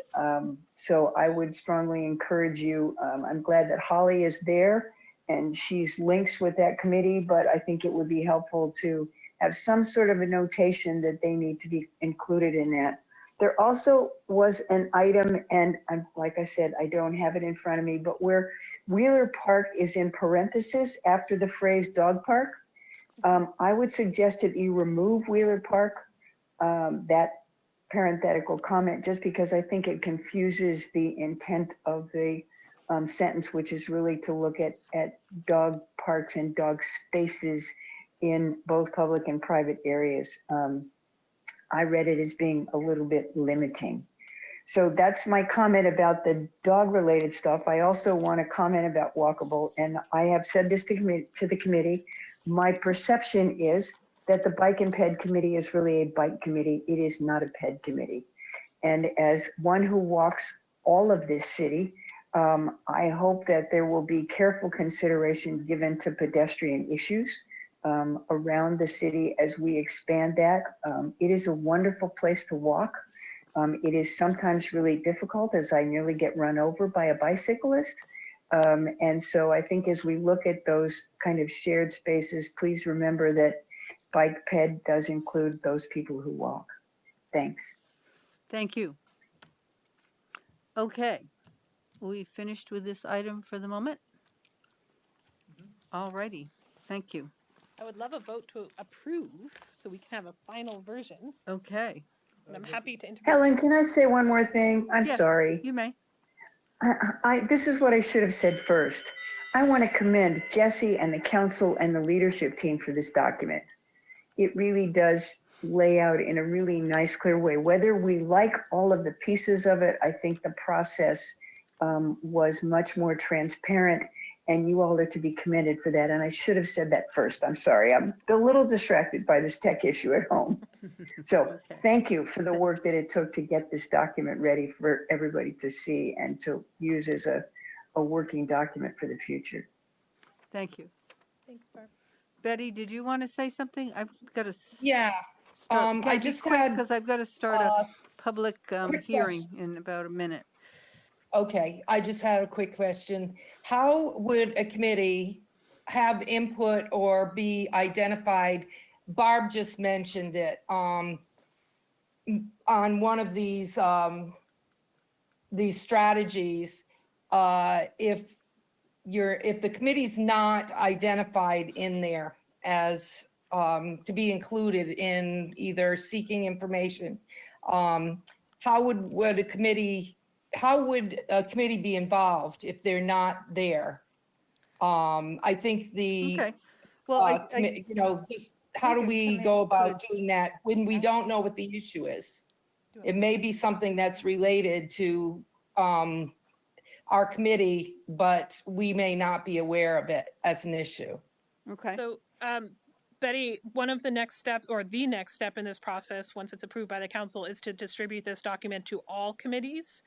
So I would strongly encourage you. I'm glad that Holly is there and she's links with that committee, but I think it would be helpful to have some sort of a notation that they need to be included in that. There also was an item, and like I said, I don't have it in front of me, but where Wheeler Park is in parentheses after the phrase dog park. I would suggest that you remove Wheeler Park, that parenthetical comment, just because I think it confuses the intent of the sentence, which is really to look at dog parks and dog spaces in both public and private areas. I read it as being a little bit limiting. So that's my comment about the dog related stuff. I also want to comment about walkable, and I have said this to the committee. My perception is that the bike and ped committee is really a bike committee. It is not a ped committee. And as one who walks all of this city, I hope that there will be careful consideration given to pedestrian issues. around the city as we expand that. It is a wonderful place to walk. It is sometimes really difficult as I nearly get run over by a bicyclist. And so I think as we look at those kind of shared spaces, please remember that bike ped does include those people who walk. Thanks. Thank you. Okay, we finished with this item for the moment? All righty, thank you. I would love a vote to approve so we can have a final version. Okay. And I'm happy to interview. Helen, can I say one more thing? I'm Yes, sorry. You may. This is what I should have said first. I want to commend Jesse and the council and the leadership team for this document. It really does lay out in a really nice, clear way. Whether we like all of the pieces of it, I think the process was much more transparent, and you all are to be commended for that. And I should have said that first. I'm sorry. I'm a little distracted by this tech issue at home. So Okay. thank you for the work that it took to get this document ready for everybody to see and to use as a working document for the future. Thank you. Thanks, Barb. Betty, did you want to say something? I've got to Yeah, I just had, because I've got to start a public quick hearing in about a minute. okay, I just had a quick question. How would a committee have input or be identified? Barb just mentioned it, on one of these strategies, if the committee's not identified in there as to be included in either seeking information, how would a committee be involved if they're not there? I think the Okay. Well, you know, just how do think a we committee go about could- doing that when we don't know what the issue is? It may be something that's related to our committee, but we may not be aware of it as an issue. Okay. So, Betty, one of the next steps, or the next step in this process, once it's approved by the council, is to distribute this document to all committees,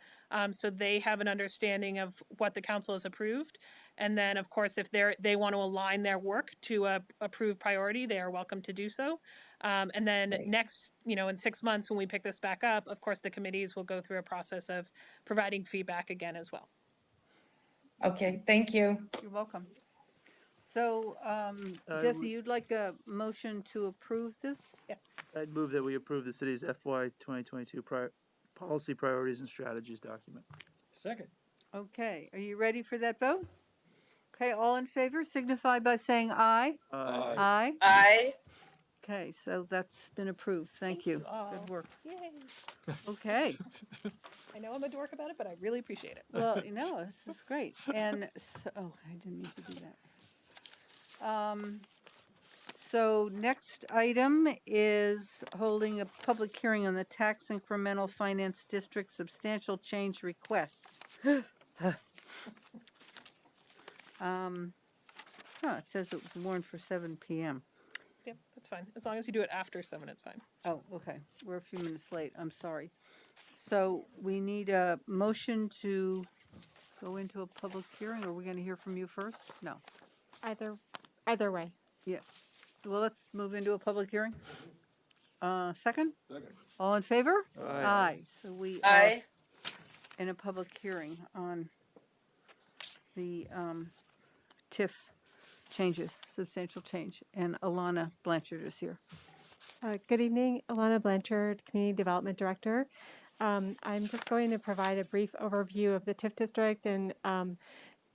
so they have an understanding of what the council has approved. And then, of course, if they want to align their work to a approved priority, they are welcome to do so. And then next, in 6 months, when we pick this back up, of course, the committees will go through a process of providing feedback again as well. Okay, thank you. You're welcome. So, Jesse, you'd like a motion to approve this? Yes. I'd move that we approve the city's FY 2022 policy priorities and strategies document. Second. Okay, are you ready for that vote? Okay, all in favor signify by saying aye. Aye. Aye. Okay, so that's been approved. Thank you. all. Good work. Yay. Okay. I know I'm a dork about it, but I really appreciate it. Well, this is great. And so, I didn't mean to do that. So next item is holding a public hearing on the tax incremental finance district substantial change request. It says it was warned for 7 p.m. Yeah, that's fine. As long as you do it after 7, it's fine. Oh, okay. We're a few minutes late. I'm sorry. So we need a motion to go into a public hearing. Are we going to hear from you first? No. Either way. Yeah. Well, let's move into a public hearing. Second? Second. All in favor? Aye. So we are Aye. in a public hearing on the TIF changes, substantial change. And Alana Blanchard is here. Good evening, Alana Blanchard, Community Development Director. I'm just going to provide a brief overview of the TIF district and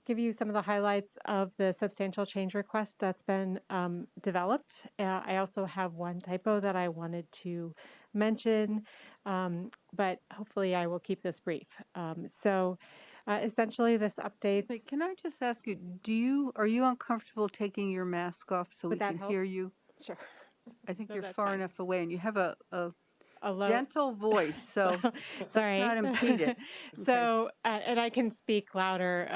give you some of the highlights of the substantial change request that's been developed. I also have one typo that I wanted to mention, but hopefully I will keep this brief. Essentially this updates. Wait, can I just ask you, are you uncomfortable taking your mask off so we Would that can help? hear you? Sure. I think No, you're that's far fine. enough away and you have a low- gentle voice, so Sorry. let's not impede it. So, and I can speak louder.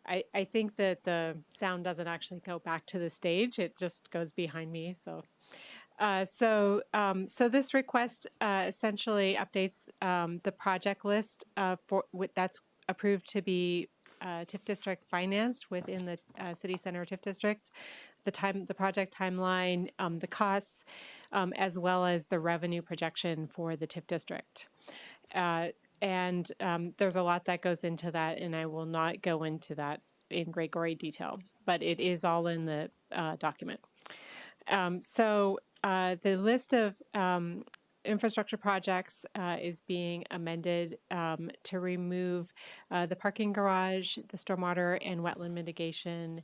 I think that the sound doesn't actually go back to the stage; it just goes behind me. So, so this request essentially updates the project list that's approved to be TIF district financed within the city center TIF district, the project timeline, the costs, as well as the revenue projection for the TIF district. And there's a lot that goes into that, and I will not go into that in great gory detail, but it is all in the document. So the list of infrastructure projects is being amended to remove the parking garage, the stormwater and wetland mitigation,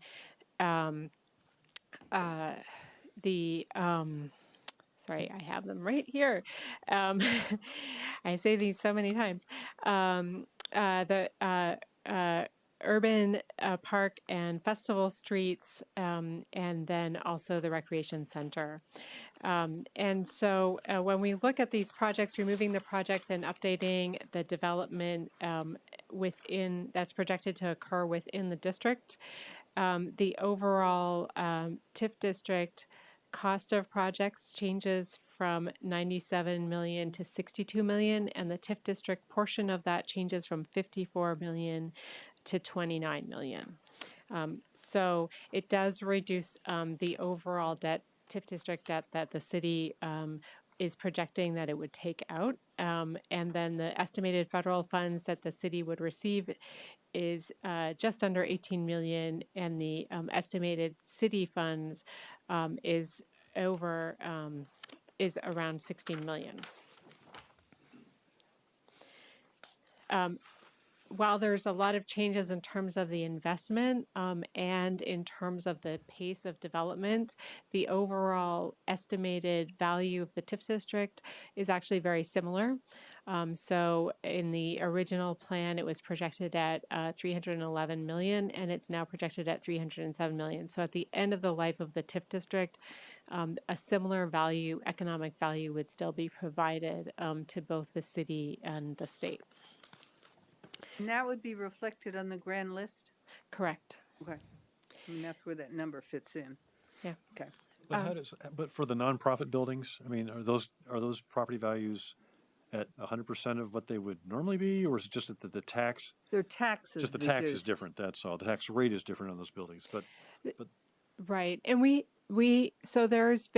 sorry, I have them right here. I say these so many times. The urban park and festival streets, and then also the recreation center. And so when we look at these projects, removing the projects and updating the development within that's projected to occur within the district, the overall TIF district cost of projects changes from 97 million to 62 million, and the TIF district portion of that changes from 54 million to 29 million. So it does reduce the overall TIF district debt that the city is projecting that it would take out. And then the estimated federal funds that the city would receive is just under 18 million, and the estimated city funds is around 16 million. While there's a lot of changes in terms of the investment and in terms of the pace of development, the overall estimated value of the TIF district is actually very similar. So in the original plan, it was projected at 311 million, and it's now projected at 307 million. So at the end of the life of the TIF district, a similar value, economic value, would still be provided to both the city and the state. And that would be reflected on the grand list? Correct. Okay. And that's where that number fits in. Yeah. Okay. But but for the nonprofit buildings, I mean, are those property values at 100% of what they would normally be, or is it just that the tax? Their taxes. Just the tax is different. That's all. The tax rate is different on those buildings, but right. And so there's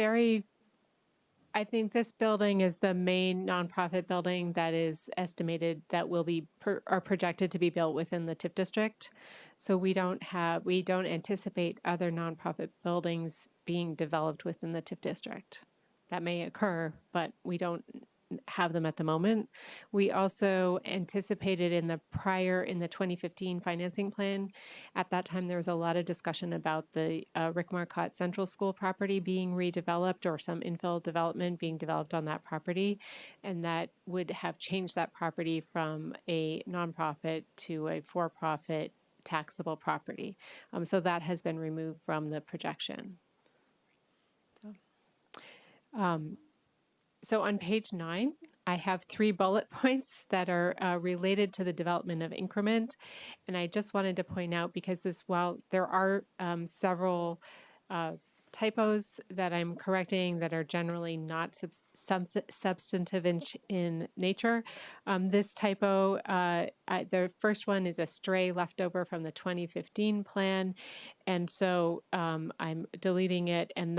I think this building is the main nonprofit building that is estimated that will be are projected to be built within the TIF district. So we don't anticipate other nonprofit buildings being developed within the TIF district. That may occur, but we don't have them at the moment. We also anticipated in the 2015 financing plan. At that time, there was a lot of discussion about the Rick Marcotte Central School property being redeveloped, or some infill development being developed on that property, and that would have changed that property from a nonprofit to a for-profit taxable property. So that has been removed from the projection. So on page 9, I have 3 bullet points that are related to the development of Increment. And I just wanted to point out, because while there are several typos that I'm correcting that are generally not substantive in nature. This typo, the first one is a stray leftover from the 2015 plan. And so I'm deleting it, and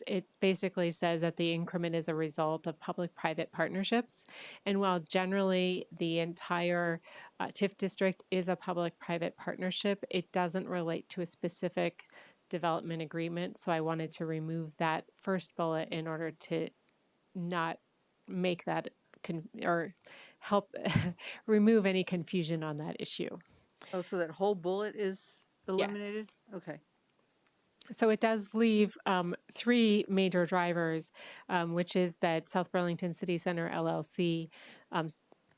it basically says that the increment is a result of public-private partnerships. And while generally the entire TIF district is a public-private partnership, it doesn't relate to a specific development agreement. So I wanted to remove that first bullet in order to not make that or help remove any confusion on that issue. Oh, so that whole bullet is eliminated? Yes. Okay. So it does leave 3 major drivers, which is that South Burlington City Center LLC,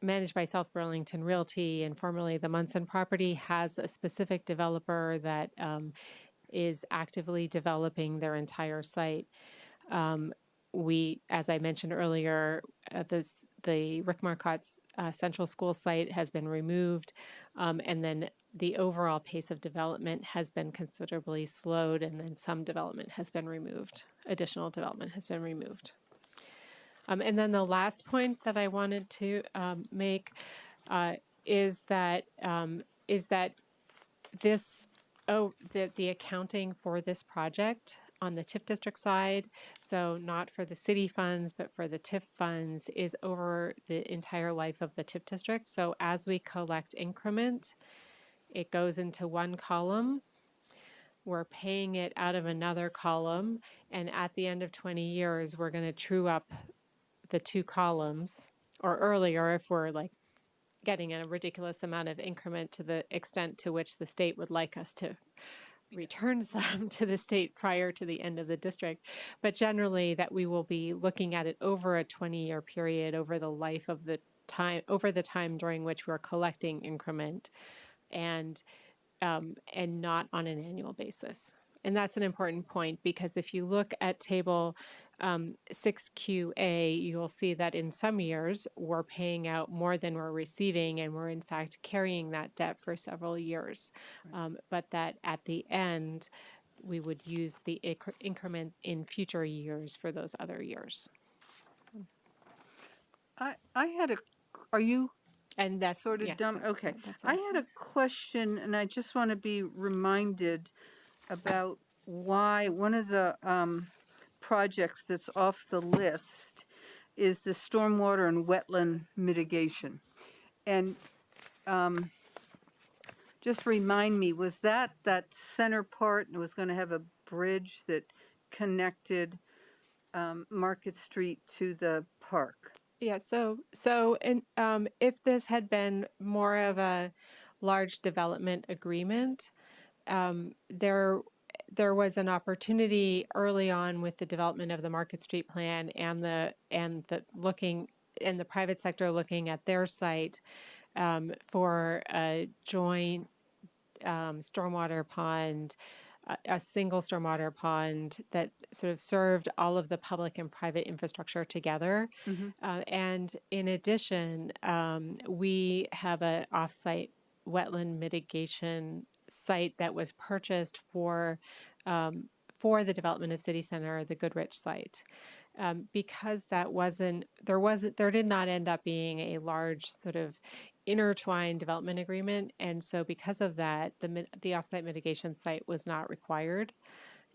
managed by South Burlington Realty and formerly the Munson property, has a specific developer that is actively developing their entire site. As I mentioned earlier, the Rick Marcotte's Central School site has been removed, and then the overall pace of development has been considerably slowed, and then some development has been removed. Additional development has been removed. And then the last point that I wanted to make is that the accounting for this project on the TIF district side, so not for the city funds, but for the TIF funds, is over the entire life of the TIF district. So as we collect increment, it goes into one column. We're paying it out of another column. And at the end of 20 years, we're going to true up the two columns, or earlier if we're like getting a ridiculous amount of increment to the extent to which the state would like us to return some to the state prior to the end of the district. But generally that we will be looking at it over a 20-year period, over the life of the time, over the time during which we're collecting increment, and not on an annual basis. And that's an important point, because if you look at table 6QA, you'll see that in some years we're paying out more than we're receiving, and we're in fact carrying that debt for several years. But that at the end, we would use the increment in future years for those other years. I had a, are you And that's sort of yeah, dumb? Okay. that's I had a question, and I just want to be reminded about why one of the projects that's off the list is the stormwater and wetland mitigation. And just remind me, was that center part and was going to have a bridge that connected Market Street to the park? Yeah, if this had been more of a large development agreement, there was an opportunity early on with the development of the Market Street plan and the private sector looking at their site for a joint stormwater pond, a single stormwater pond that sort of served all of the public and private infrastructure together. And in addition, we have an offsite wetland mitigation site that was purchased for the development of City Center, the Goodrich site. Because there did not end up being a large sort of intertwined development agreement, and so because of that, the offsite mitigation site was not required,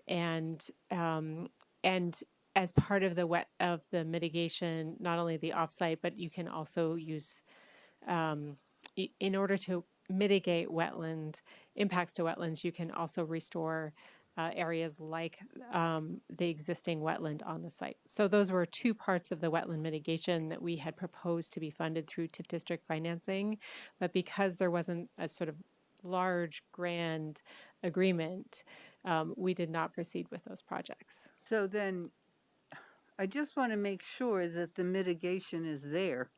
and as part of the mitigation, not only the offsite, but you can also use in order to mitigate wetland impacts to wetlands, you can also restore areas like the existing wetland on the site. So those were two parts of the wetland mitigation that we had proposed to be funded through TIF district financing, but because there wasn't a sort of large grand agreement, we did not proceed with those projects. So then I just want to make sure that the mitigation is there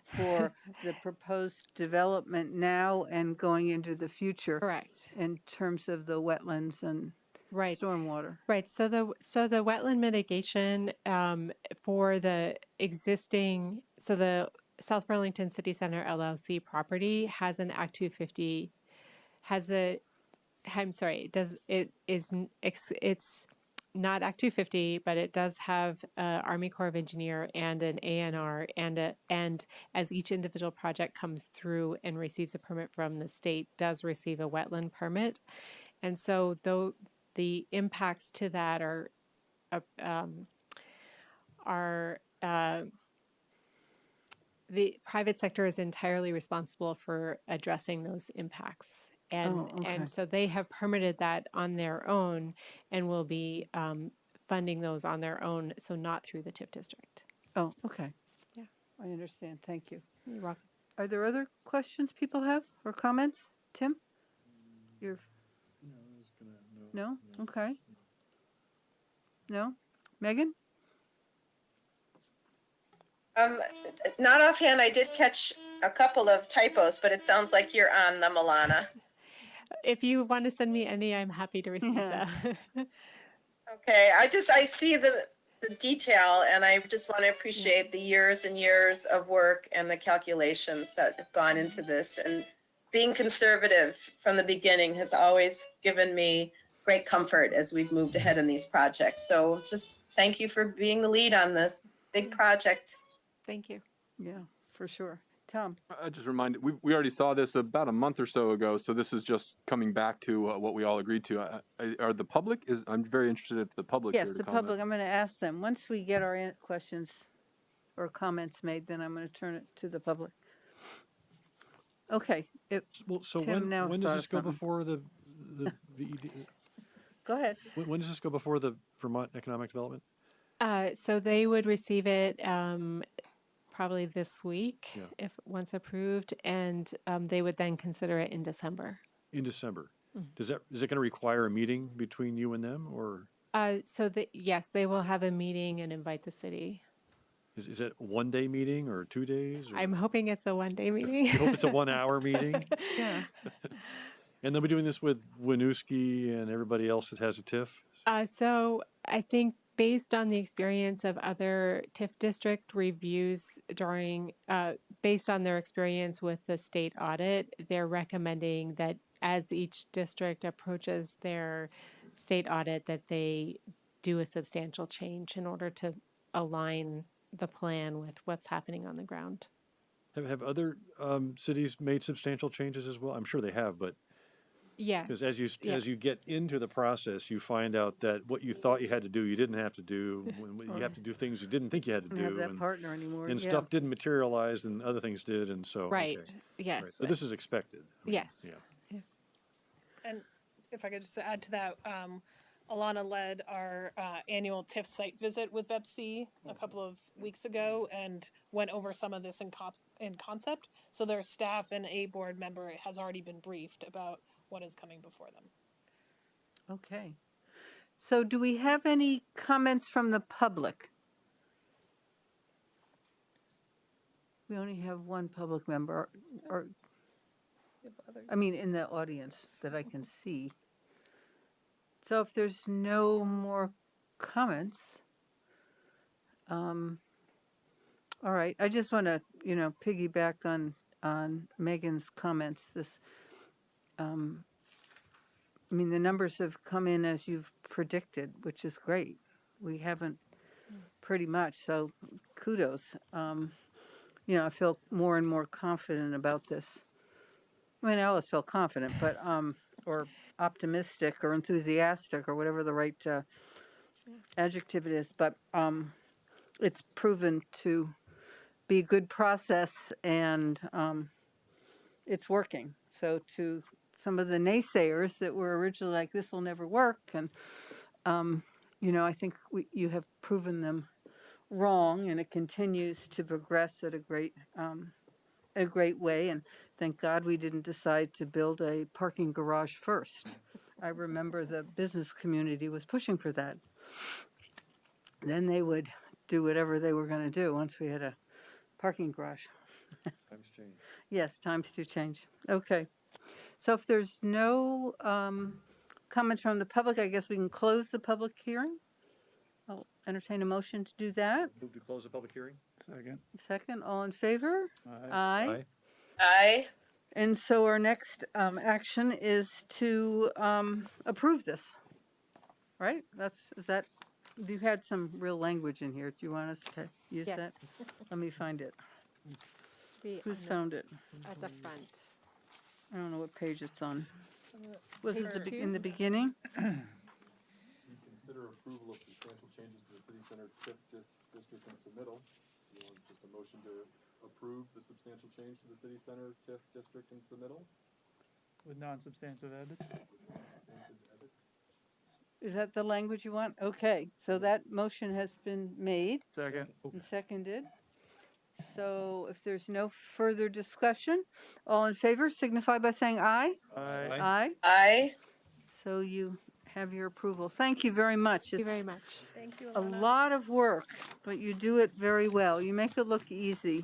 for the proposed development now and going into the future. Correct. In terms of the wetlands and stormwater. Right. So the wetland mitigation for the existing, so the South Burlington City Center LLC property has an Act 250, it's not Act 250, but it does have Army Corps of Engineer and an ANR, and as each individual project comes through and receives a permit from the state, does receive a wetland permit. And so though the impacts to that are the private sector is entirely responsible for addressing those impacts. And so they have permitted that on their own and will be funding those on their own, so not through the TIF district. Oh, okay. Yeah. I understand. Thank you. You're welcome. Are there other questions people have or comments? Tim? No? Okay. No? Megan? Not offhand, I did catch a couple of typos, but it sounds like you're on them, Alana. If you want to send me any, I'm happy to receive that. Okay, I see the detail, and I just want to appreciate the years and years of work and the calculations that have gone into this. And being conservative from the beginning has always given me great comfort as we've moved ahead in these projects. So just thank you for being the lead on this big project. Thank you. Yeah, for sure. Tom? I just reminded, we already saw this about a month or so ago, so this is just coming back to what we all agreed to. Are the public, I'm very interested if the public's Yes, here to the comment. public, I'm going to ask them. Once we get our questions or comments made, then I'm going to turn it to the public. Okay. Well, so Tim now when thought does of this go something. before the VED? Go ahead. When does this go before the Vermont Economic Development? So they would receive it probably this week, Yeah. if once approved, and they would then consider it in December. In December. Mhm. Is it going to require a meeting between you and them, or Yes, they will have a meeting and invite the city. is it 1 day meeting or 2 days? Or I'm hoping it's a one-day meeting. you hope it's a 1 hour meeting? Yeah. And they'll be doing this with Winooski and everybody else that has a TIF? So I think based on the experience of other TIF district reviews based on their experience with the state audit, they're recommending that as each district approaches their state audit, that they do a substantial change in order to align the plan with what's happening on the ground. Have other cities made substantial changes as well? I'm sure they have, but Yes. because as you get into the process, you find out that what you thought you had to do, you didn't have to do. When you have to do things you didn't think you had to Don't do. have that partner anymore. And yeah. stuff didn't materialize and other things did, and so. Right. Okay. Yes. Right. So this is expected. Yes. Yeah. And if I could just add to that, Alana led our annual TIF site visit with VEPC a couple of weeks ago and went over some of this in concept. So their staff and a board member has already been briefed about what is coming before them. Okay. So do we have any comments from the public? We only have one public member, or I mean, in the audience that I can see. So if there's no more comments, all right. I just want to, piggyback on Megan's comments. I mean, the numbers have come in as you've predicted, which is great. We haven't pretty much, so kudos. I feel more and more confident about this. I mean, I always felt confident, but, or optimistic or enthusiastic or whatever the right adjective it is, but it's proven to be a good process and it's working. So to some of the naysayers that were originally like, this will never work, and I think you have proven them wrong, and it continues to progress at a great way. And thank God we didn't decide to build a parking garage first. I remember the business community was pushing for that. Then they would do whatever they were going to do once we had a parking garage. Times change. Yes, times do change. Okay. So if there's no comments from the public, I guess we can close the public hearing. I'll entertain a motion to do that. Move to close the public hearing? Second. Second, all in favor? Aye. Aye. And so our next action is to approve this, right? You had some real language in here. Do you want us to use that? Yes. Let me find it. Be Who's on the- found it? At the front. I don't know what page it's on. Was it Page in the 2? beginning? Consider approval of substantial changes to the city center TIF district and submittal. You want just a motion to approve the substantial change to the city center TIF district and submittal? With non-substantive edits. Is that the language you want? Okay, so that motion has been made Second. and seconded. So if there's no further discussion, all in favor signify by saying aye. Aye. Aye. Aye. So you have your approval. Thank you very much. Thank you It's very much. Thank you, a Alana. lot of work, but you do it very well. You make it look easy,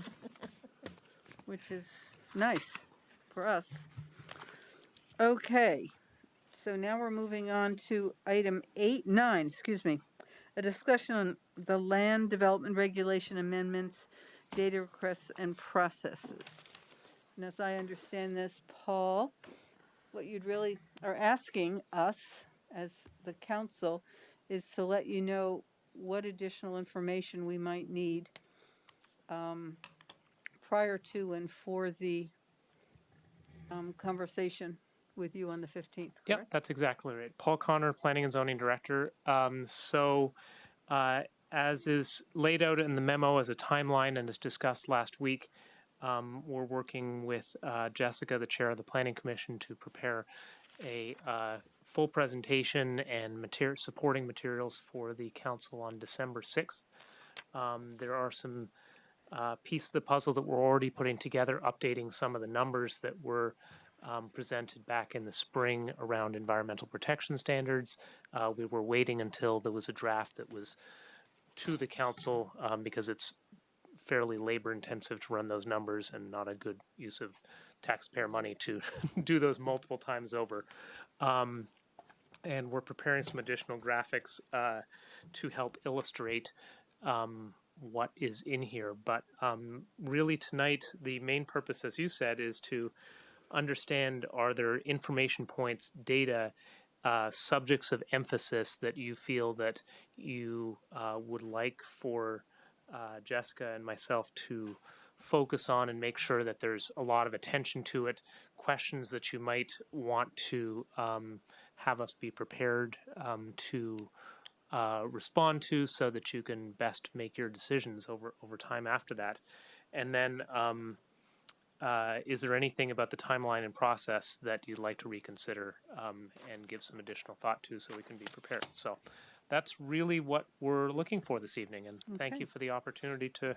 which is nice for us. Okay, so now we're moving on to item 9, a discussion on the land development regulation amendments, data requests and processes. And as I understand this, Paul, what you'd really are asking us as the council is to let you know what additional information we might need prior to and for the conversation with you on the 15th, correct? Yep, that's exactly right. Paul Connor, Planning and Zoning Director. As is laid out in the memo as a timeline and as discussed last week, we're working with Jessica, the chair of the Planning Commission, to prepare a full presentation and supporting materials for the council on December 6th. There are some pieces of the puzzle that we're already putting together, updating some of the numbers that were presented back in the spring around environmental protection standards. We were waiting until there was a draft that was to the council because it's fairly labor intensive to run those numbers and not a good use of taxpayer money to do those multiple times over. And we're preparing some additional graphics to help illustrate what is in here. But really tonight, the main purpose, as you said, is to understand, are there information points, data, subjects of emphasis that you feel that you would like for Jessica and myself to focus on and make sure that there's a lot of attention to it, questions that you might want to have us be prepared to respond to so that you can best make your decisions over time after that. And then is there anything about the timeline and process that you'd like to reconsider and give some additional thought to so we can be prepared? So that's really what we're looking for this evening, and thank you for the opportunity to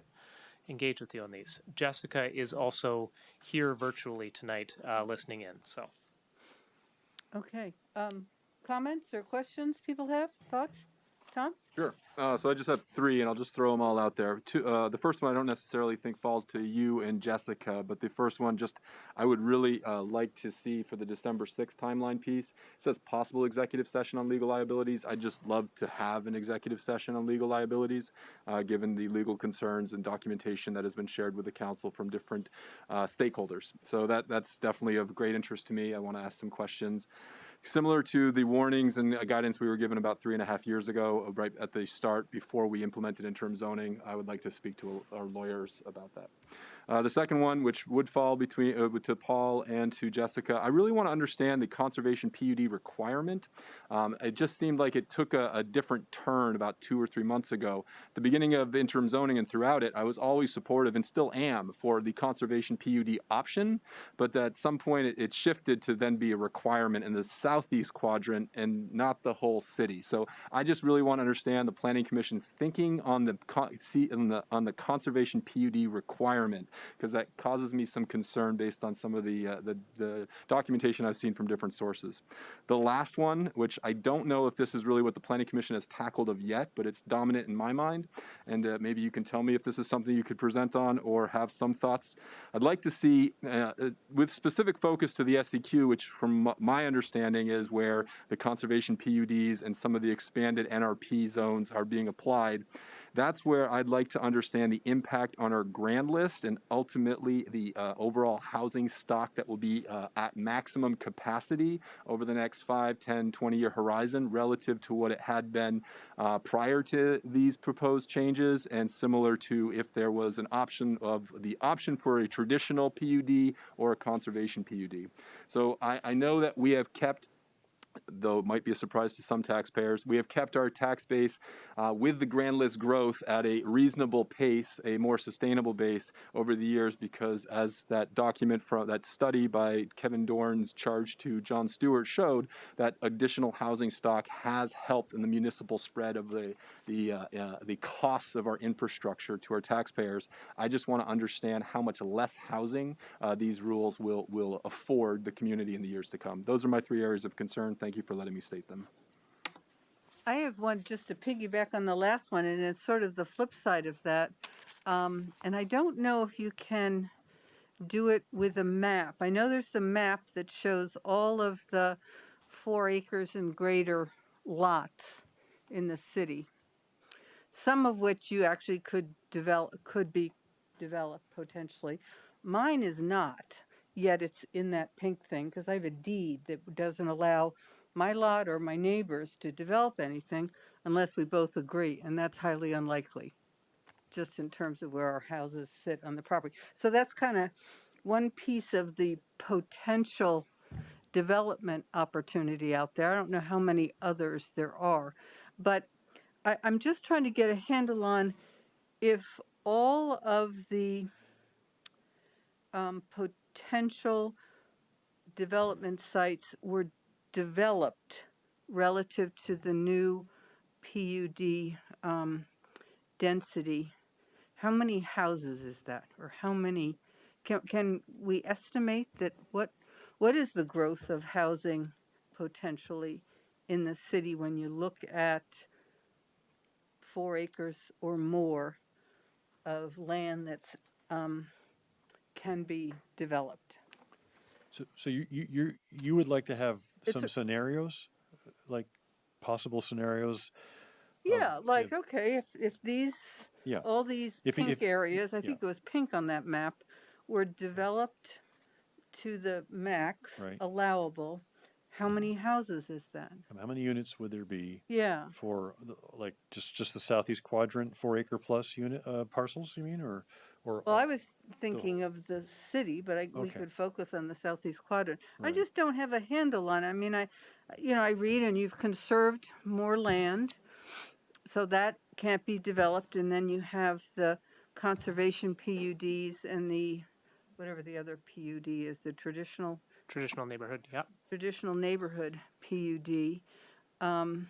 engage with you on these. Jessica is also here virtually tonight listening in. So. Okay. Comments or questions people have? Thoughts? Tom? Sure. So I just have three, and I'll just throw them all out there. The first one I don't necessarily think falls to you and Jessica, but the first one I would really like to see for the December 6th timeline piece. It says possible executive session on legal liabilities. I'd just love to have an executive session on legal liabilities, given the legal concerns and documentation that has been shared with the council from different stakeholders. So that's definitely of great interest to me. I want to ask some questions. Similar to the warnings and guidance we were given about 3.5 years ago, right at the start before we implemented interim zoning, I would like to speak to our lawyers about that. The second one, which would fall between to Paul and to Jessica, I really want to understand the conservation PUD requirement. It just seemed like it took a different turn about 2 or 3 months ago. At the beginning of interim zoning and throughout it, I was always supportive and still am for the conservation PUD option, but at some point it shifted to then be a requirement in the southeast quadrant and not the whole city. So I just really want to understand the Planning Commission's thinking on the conservation PUD requirement, because that causes me some concern based on some of the documentation I've seen from different sources. The last one, which I don't know if this is really what the Planning Commission has tackled of yet, but it's dominant in my mind, and maybe you can tell me if this is something you could present on or have some thoughts. I'd like to see, with specific focus to the SEQ, which from my understanding is where the conservation PUDs and some of the expanded NRP zones are being applied. That's where I'd like to understand the impact on our grand list and ultimately the overall housing stock that will be at maximum capacity over the next 5, 10, 20-year horizon relative to what it had been prior to these proposed changes, and similar to if there was an option for a traditional PUD or a conservation PUD. So I know that we have kept, though it might be a surprise to some taxpayers, we have kept our tax base with the grand list growth at a reasonable pace, a more sustainable base over the years, because as that document from that study by Kevin Dorn's charge to John Stewart showed, that additional housing stock has helped in the municipal spread of the costs of our infrastructure to our taxpayers. I just want to understand how much less housing these rules will afford the community in the years to come. Those are my 3 areas of concern. Thank you for letting me state them. I have one just to piggyback on the last one, and it's sort of the flip side of that. And I don't know if you can do it with a map. I know there's the map that shows all of the 4 acres and greater lots in the city, some of which you actually could be developed potentially. Mine is not, yet it's in that pink thing because I have a deed that doesn't allow my lot or my neighbors to develop anything unless we both agree, and that's highly unlikely. just in terms of where our houses sit on the property. So that's kind of one piece of the potential development opportunity out there. I don't know how many others there are, but I'm just trying to get a handle on if all of the potential development sites were developed relative to the new PUD density. How many houses is that, or how many? Can we estimate that? What is the growth of housing potentially in the city when you look at 4 acres or more of land that's can be developed? So you would like to have It's some scenarios, like possible scenarios? Yeah, like, okay, if these, Yeah. all these If- pink if- areas, I yeah. think it was pink on that map, were developed to the max Right. allowable, how many houses is that? How many units would there be? Yeah. For like just the southeast quadrant, 4 acre plus unit parcels, you mean, or Well, I was thinking of the city, but we Okay. could focus on the southeast quadrant. I Right. just don't have a handle on it. I mean, I read and you've conserved more land, so that can't be developed, and then you have the conservation PUDs and the, whatever the other PUD is, the traditional neighborhood, yeah. traditional neighborhood PUD. And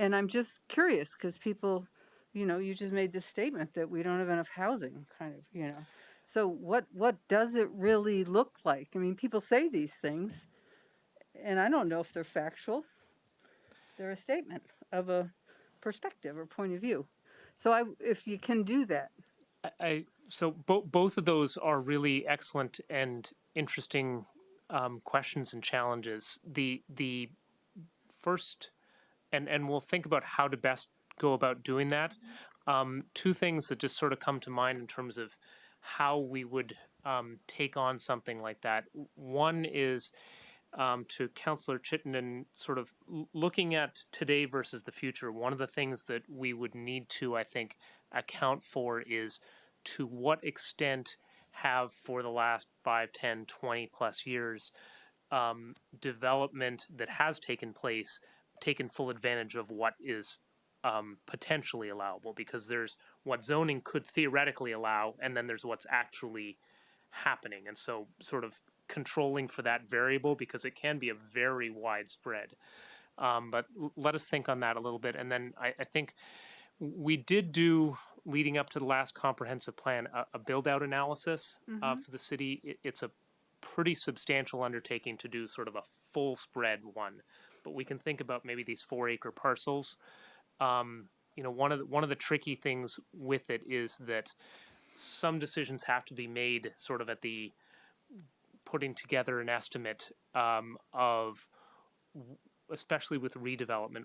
I'm just curious because people, you just made this statement that we don't have enough housing, kind of. So what does it really look like? I mean, people say these things, and I don't know if they're factual. They're a statement of a perspective or point of view. So if you can do that. So both of those are really excellent and interesting questions and challenges. The first, and we'll think about how to best go about doing that. Two things that just sort of come to mind in terms of how we would take on something like that. One is to Councillor Chittenden, sort of looking at today versus the future. One of the things that we would need to, I think, account for is to what extent have for the last 5, 10, 20 plus years development that has taken place taken full advantage of what is potentially allowable, because there's what zoning could theoretically allow, and then there's what's actually happening. And so sort of controlling for that variable, because it can be a very widespread. But let us think on that a little bit. And then I think we did do, leading up to the last comprehensive plan, a build-out analysis for the city. It's a pretty substantial undertaking to do sort of a full spread one. But we can think about maybe these 4-acre parcels. One of the tricky things with it is that some decisions have to be made sort of at the putting together an estimate of, especially with redevelopment,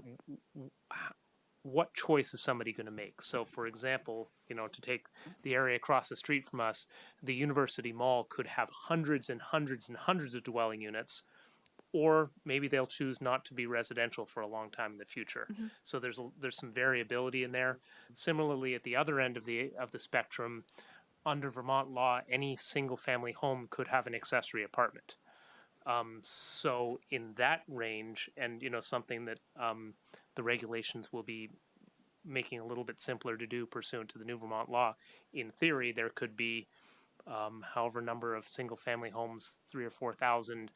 what choice is somebody going to make? So, for example, to take the area across the street from us, the University Mall could have hundreds and hundreds and hundreds of dwelling units, or maybe they'll choose not to be residential for a long time in the future. So there's some variability in there. Similarly, at the other end of the spectrum, under Vermont law, any single-family home could have an accessory apartment. So in that range, and something that the regulations will be making a little bit simpler to do pursuant to the new Vermont law, in theory, there could be however number of single-family homes, 3,000 or 4,000,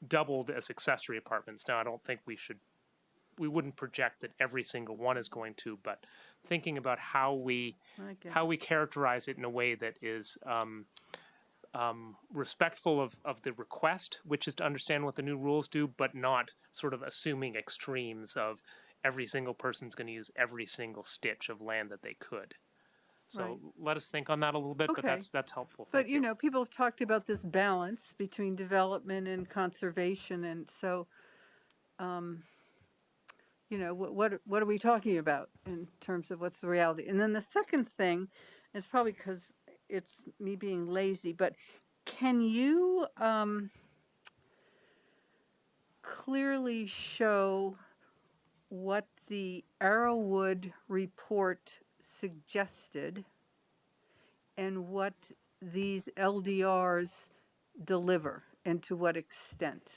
doubled as accessory apartments. Now, I don't think we wouldn't project that every single one is going to, but thinking about how we characterize it in a way that is respectful of the request, which is to understand what the new rules do, but not sort of assuming extremes of every single person's going to use every single stitch of land that they could. So let us think on that a little bit, but that's helpful. But people have talked about this balance between development and conservation, and so, what are we talking about in terms of what's the reality? And then the second thing is probably because it's me being lazy, but can you clearly show what the Arrowwood report suggested and what these LDRs deliver and to what extent?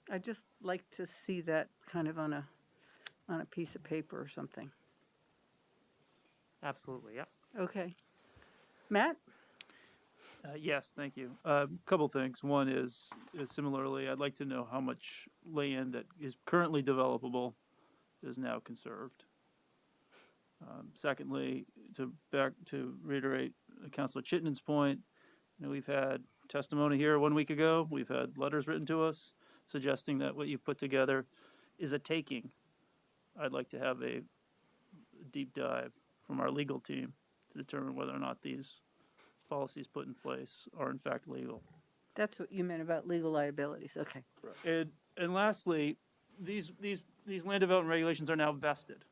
I'd just like to see that kind of on a piece of paper or something. Absolutely, yeah. Okay. Matt? Yes, thank you. Couple things. One is similarly, I'd like to know how much land that is currently developable is now conserved. Secondly, to reiterate Councilor Chittenden's point, we've had testimony here 1 week ago. We've had letters written to us suggesting that what you've put together is a taking. I'd like to have a deep dive from our legal team to determine whether or not these policies put in place are in fact legal. That's what you meant about legal liabilities. Okay. And lastly, these land development regulations are now vested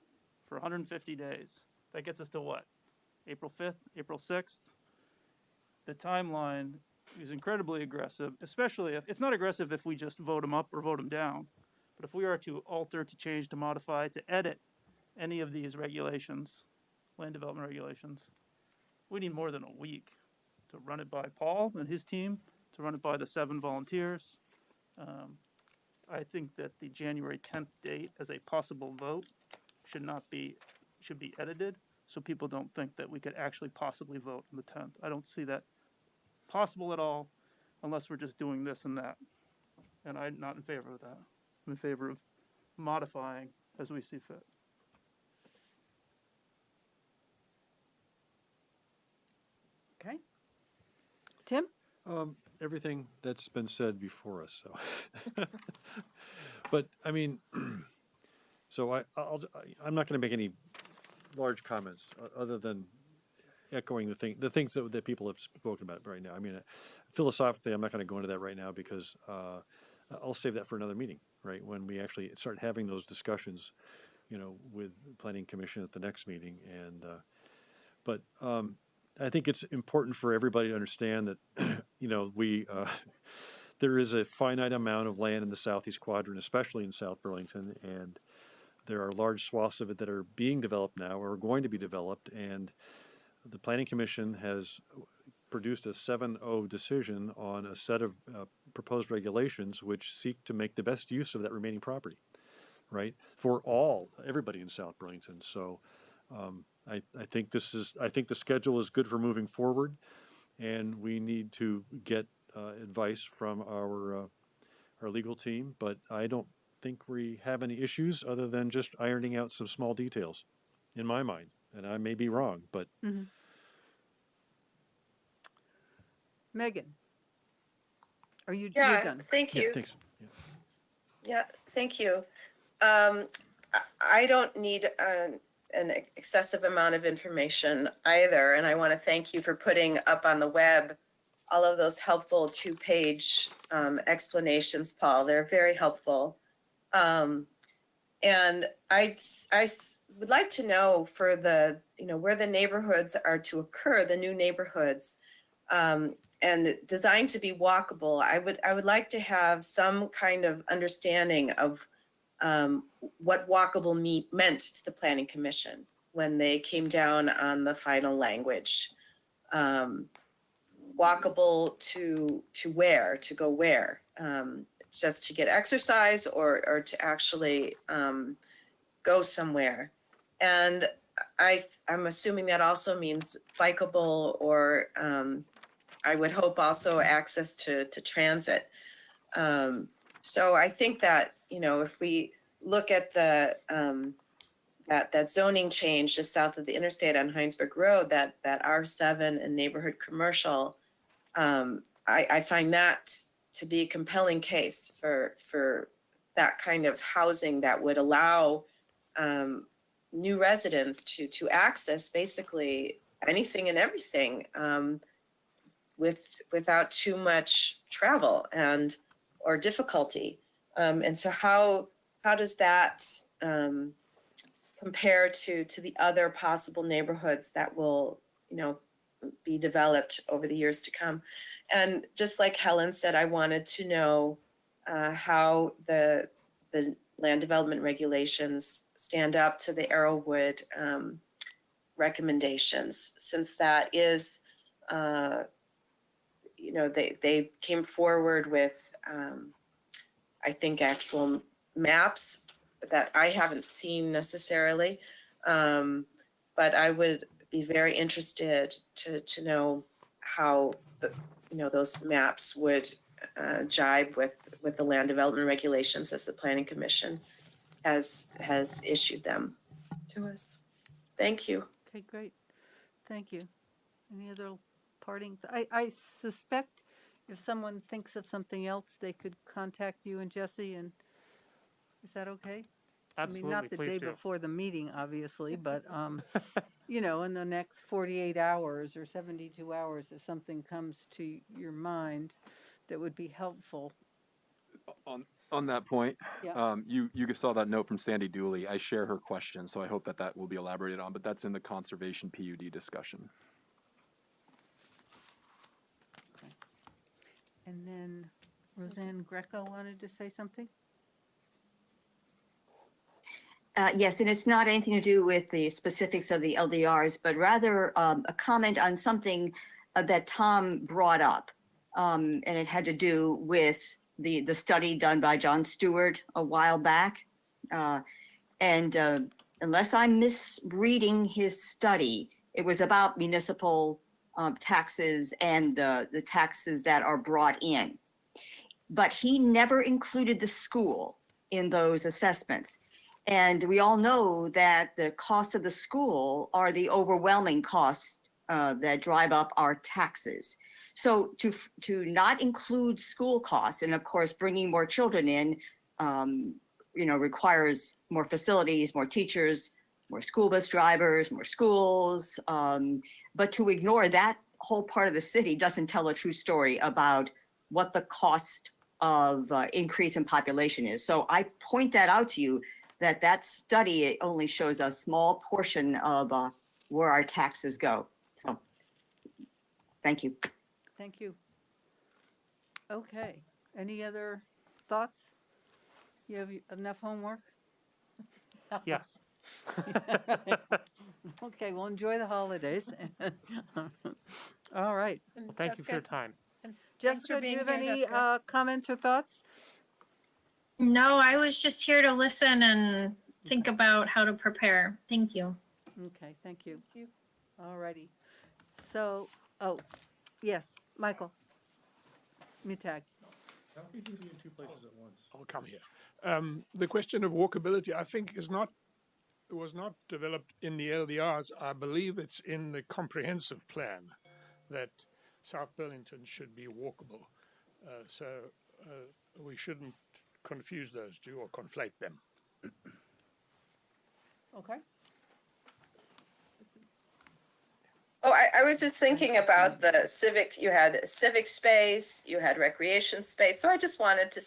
for 150 days. That gets us to what? April 5th, April 6th? The timeline is incredibly aggressive, especially if it's not aggressive if we just vote them up or vote them down. But if we are to alter, to change, to modify, to edit any of these regulations, land development regulations, we need more than a week to run it by Paul and his team, to run it by the 7 volunteers. I think that the January 10th date as a possible vote should be edited so people don't think that we could actually possibly vote on the 10th. I don't see that possible at all unless we're just doing this and that. And I'm not in favor of that. I'm in favor of modifying as we see fit. Okay. Tim? Everything that's been said before us, so. But, I mean, so I'm not gonna make any large comments other than echoing the things that people have spoken about right now. I mean, philosophically, I'm not gonna go into that right now because I'll save that for another meeting, right? When we actually start having those discussions, with the Planning Commission at the next meeting. And, but I think it's important for everybody to understand that, there is a finite amount of land in the southeast quadrant, especially in South Burlington, and there are large swaths of it that are being developed now or are going to be developed. And the Planning Commission has produced a 7-0 decision on a set of proposed regulations which seek to make the best use of that remaining property, right? For everybody in South Burlington. So I think the schedule is good for moving forward, and we need to get advice from our legal team, but I don't think we have any issues other than just ironing out some small details in my mind, and I may be wrong, but. Mm-hmm. Megan, you're done? Thank you. Yeah, thanks. Yeah, thank you. I don't need an excessive amount of information either, and I want to thank you for putting up on the web all of those helpful 2-page explanations, Paul. They're very helpful. And I would like to know for the, where the neighborhoods are to occur, the new neighborhoods, and designed to be walkable. I would like to have some kind of understanding of what walkable meant to the Planning Commission when they came down on the final language. Walkable to where, to go where? Just to get exercise or to actually go somewhere. And I'm assuming that also means bikeable or I would hope also access to transit. So I think that, if we look at the that zoning change just south of the interstate on Heinsberg Road, that R7 and neighborhood commercial, I find that to be a compelling case for that kind of housing that would allow new residents to access basically anything and everything without too much travel or difficulty. And so how does that compare to the other possible neighborhoods that will, be developed over the years to come? And just like Helen said, I wanted to know how the land development regulations stand up to the Arrowwood recommendations, since that is, they came forward with, I think, actual maps that I haven't seen necessarily. But I would be very interested to know how those maps would jibe with the land development regulations as the Planning Commission has issued them to us. Thank you. Okay, great. Thank you. Any other parting? I suspect if someone thinks of something else, they could contact you and Jesse, and is that okay? Absolutely, I mean, not the please day do. before the meeting, obviously, but, in the next 48 hours or 72 hours, if something comes to your mind that would be helpful. On that point, Yeah. you saw that note from Sandy Dooley. I share her question, so I hope that will be elaborated on, but that's in the conservation PUD discussion. And then Roseanne Greco wanted to say something? Yes, and it's not anything to do with the specifics of the LDRs, but rather a comment on something that Tom brought up. And it had to do with the study done by John Stewart a while back. And unless I'm misreading his study, it was about municipal taxes and the taxes that are brought in. But he never included the school in those assessments. And we all know that the costs of the school are the overwhelming costs that drive up our taxes. So to not include school costs, and of course, bringing more children in, requires more facilities, more teachers, more school bus drivers, more schools. But to ignore that whole part of the city doesn't tell a true story about what the cost of increase in population is. So I point that out to you, that study only shows a small portion of where our taxes go. So, thank you. Thank you. Okay, any other thoughts? You have enough homework? Yes. Okay, well, enjoy the holidays. All right. And Well, thank you for your Jessica, time. and thanks for Jessica, do you being have here, any Jessica. comments or thoughts? No, I was just here to listen and think about how to prepare. Thank you. Okay, thank you. Thank you. All righty. So, yes, Michael. Mitag. How can you be in two places at once? I'll come here. The question of walkability, I think, was not developed in the LDRs. I believe it's in the comprehensive plan that South Burlington should be walkable. So we shouldn't confuse those two or conflate them. Okay. Oh, I was just thinking about the you had civic space, you had recreation space. So I just wanted to,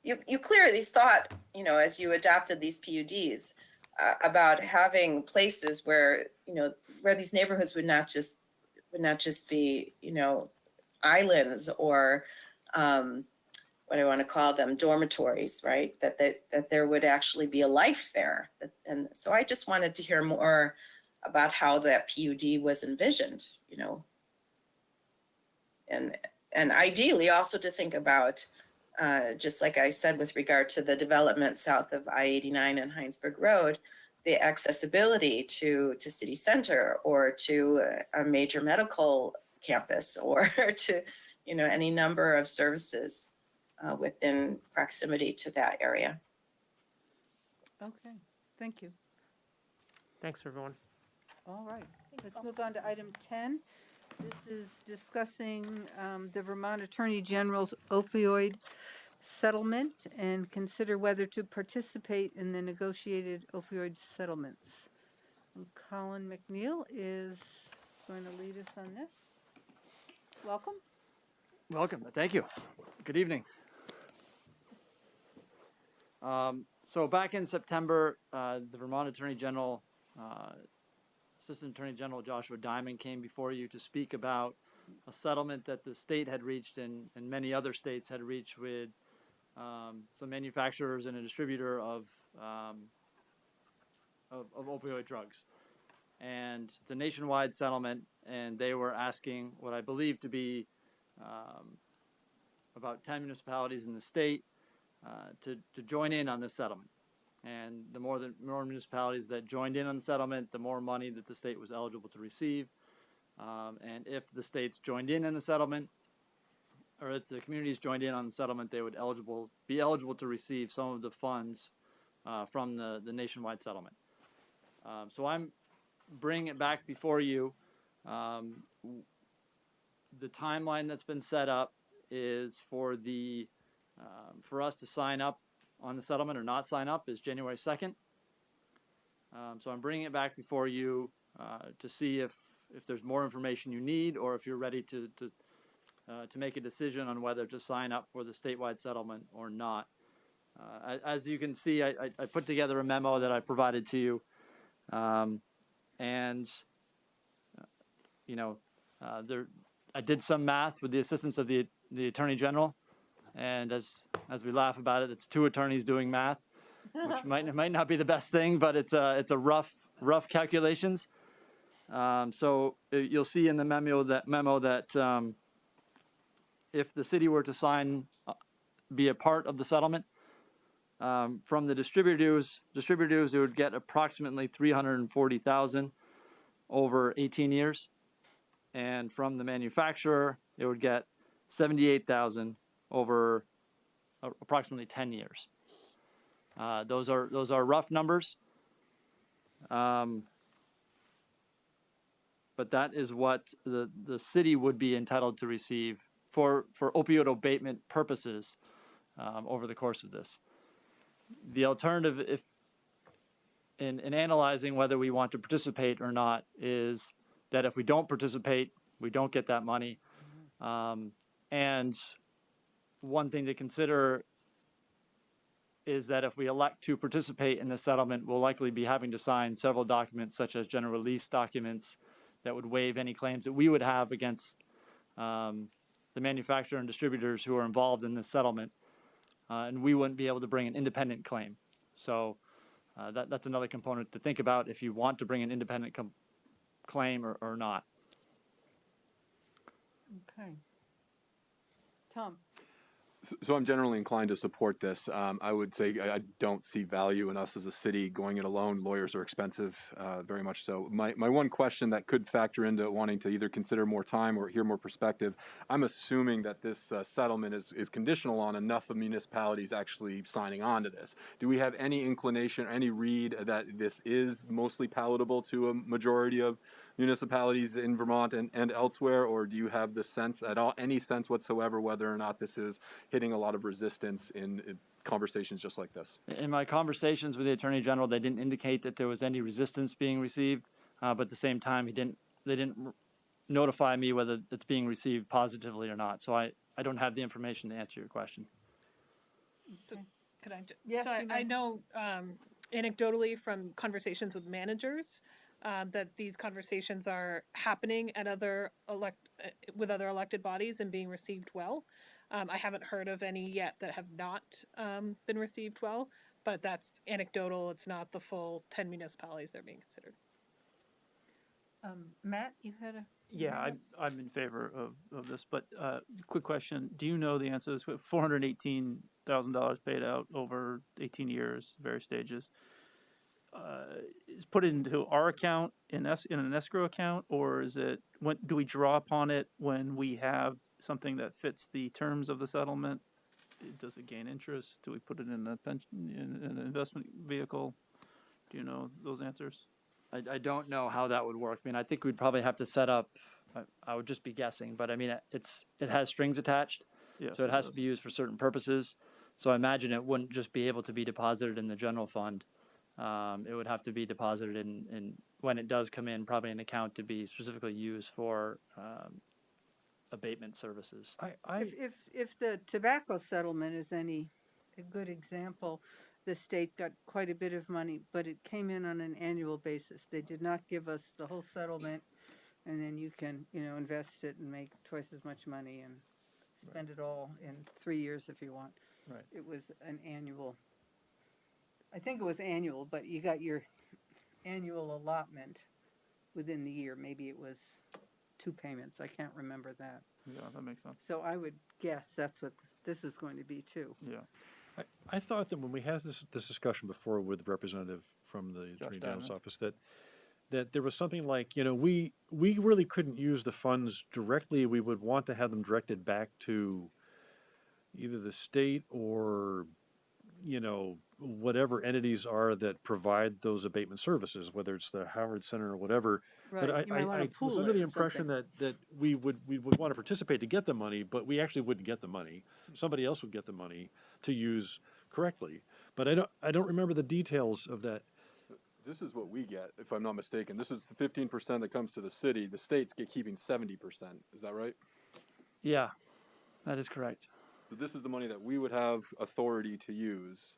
you clearly thought, as you adopted these PUDs, about having places where, where these neighborhoods would not just be, islands or, what do I want to call them, dormitories, right? That there would actually be a life there. And so I just wanted to hear more about how that PUD was envisioned, and ideally also to think about, just like I said, with regard to the development south of I-89 and Heinsberg Road, the accessibility to city center or to a major medical campus or to, any number of services within proximity to that area. Okay, thank you. Thanks, everyone. All right, let's move on to item 10. This is discussing the Vermont Attorney General's opioid settlement and consider whether to participate in the negotiated opioid settlements. And Colin McNeil is going to lead us on this. Welcome. Welcome. Thank you. Good evening. So back in September, the Vermont Attorney General, Assistant Attorney General Joshua Diamond came before you to speak about a settlement that the state had reached and many other states had reached with some manufacturers and a distributor of of opioid drugs. And it's a nationwide settlement, and they were asking what I believe to be about 10 municipalities in the state to join in on this settlement. And the more municipalities that joined in on the settlement, the more money that the state was eligible to receive. And if the states joined in on the settlement, or if the communities joined in on the settlement, they would be eligible to receive some of the funds from the nationwide settlement. So I'm bringing it back before you. The timeline that's been set up is for for us to sign up on the settlement or not sign up is January 2nd. So I'm bringing it back before you to see if there's more information you need, or if you're ready to make a decision on whether to sign up for the statewide settlement or not. As you can see, I put together a memo that I provided to you, and I did some math with the assistance of the Attorney General, and as we laugh about it, it's two attorneys doing math, which might not be the best thing, but it's a rough calculations. So you'll see in the memo that if the city were to be a part of the settlement, from the distributors, it would get approximately $340,000 over 18 years, and from the manufacturer, it would get $78,000 over approximately 10 years. Those are rough numbers, but that is what the city would be entitled to receive for opioid abatement purposes over the course of this. The alternative, if in analyzing whether we want to participate or not, is that if we don't participate, we don't get that money. And one thing to consider is that if we elect to participate in the settlement, we'll likely be having to sign several documents, such as general release documents, that would waive any claims that we would have against the manufacturer and distributors who are involved in this settlement. And we wouldn't be able to bring an independent claim. So that's another component to think about if you want to bring an independent claim or not. Okay. Tom? So I'm generally inclined to support this. I would say I don't see value in us as a city going it alone. Lawyers are expensive, very much so. My one question that could factor into wanting to either consider more time or hear more perspective, I'm assuming that this settlement is conditional on enough of municipalities actually signing on to this. Do we have any inclination, any read that this is mostly palatable to a majority of municipalities in Vermont and elsewhere, or do you have the sense at all, any sense whatsoever, whether or not this is hitting a lot of resistance in conversations just like this? In my conversations with the Attorney General, they didn't indicate that there was any resistance being received, but at the same time, they didn't notify me whether it's being received positively or not. So I don't have the information to answer your question. So could I? Yes, So I know anecdotally from conversations with managers that these conversations are happening at with other elected bodies and being received well. I haven't heard of any yet that have not been received well, but that's anecdotal. It's not the full 10 municipalities that are being considered. Matt, you had a... Yeah, I'm in favor of this, but quick question. Do you know the answer to this? $418,000 paid out over 18 years, various stages. Is put into our account in an escrow account, or is it, when do we draw upon it when we have something that fits the terms of the settlement? Does it gain interest? Do we put it in a pension, in an investment vehicle? Do you know those answers? I don't know how that would work. I mean, I think we'd probably have to set up, I would just be guessing, but I mean, it has strings attached, Yes, so it has to be used for certain purposes. So I imagine it wouldn't just be able to be deposited in the general fund. It would have to be deposited in when it does come in, probably an account to be specifically used for abatement services. If the tobacco settlement is a good example, the state got quite a bit of money, but it came in on an annual basis. They did not give us the whole settlement, and then you can, invest it and make twice as much money and spend it all in 3 years if you want. Right. It was an annual. I think it was annual, but you got your annual allotment within the year. Maybe it was 2 payments. I can't remember that. Yeah, that makes sense. So I would guess that's what this is going to be too. Yeah. I thought that when we had this discussion before with the representative from the Attorney General's Diamond. office, that there was something like, we really couldn't use the funds directly. We would want to have them directed back to either the state or, whatever entities are that provide those abatement services, whether it's the Howard Center or whatever. But Right, you might wanna I pool was it under the or impression something. that we would want to participate to get the money, but we actually wouldn't get the money. Somebody else would get the money to use correctly. But I don't remember the details of that. This is what we get, if I'm not mistaken. This is the 15% that comes to the city. The states get keeping 70%. Is that right? Yeah, that is correct. So this is the money that we would have authority to use.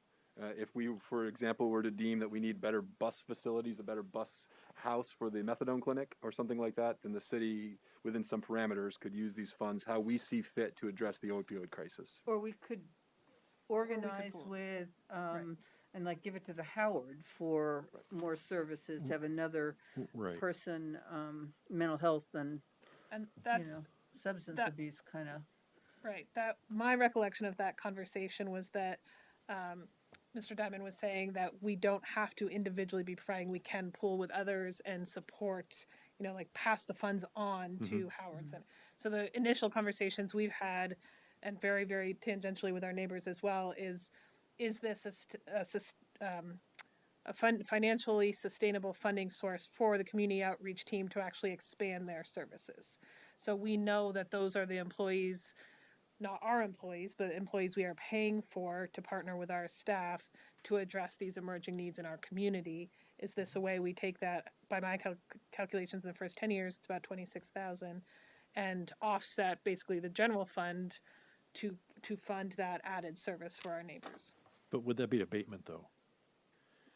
If we, for example, were to deem that we need better bus facilities, a better bus house for the methadone clinic or something like that, then the city, within some parameters, could use these funds how we see fit to address the opioid crisis. Or we could organize with, and like give it to the Howard for more services, to have another Right. person, mental health and, that's substance that- abuse kind of. Right. That my recollection of that conversation was that Mr. Diamond was saying that we don't have to individually be providing. We can pool with others and support, like pass the funds on to Howard Center. So the initial conversations we've had, and very, very tangentially with our neighbors as well, is this a financially sustainable funding source for the community outreach team to actually expand their services? So we know that those are the employees, not our employees, but employees we are paying for to partner with our staff to address these emerging needs in our community. Is this a way we take that, by my calculations in the first 10 years, it's about 26,000, and offset basically the general fund to fund that added service for our neighbors? But would that be abatement, though?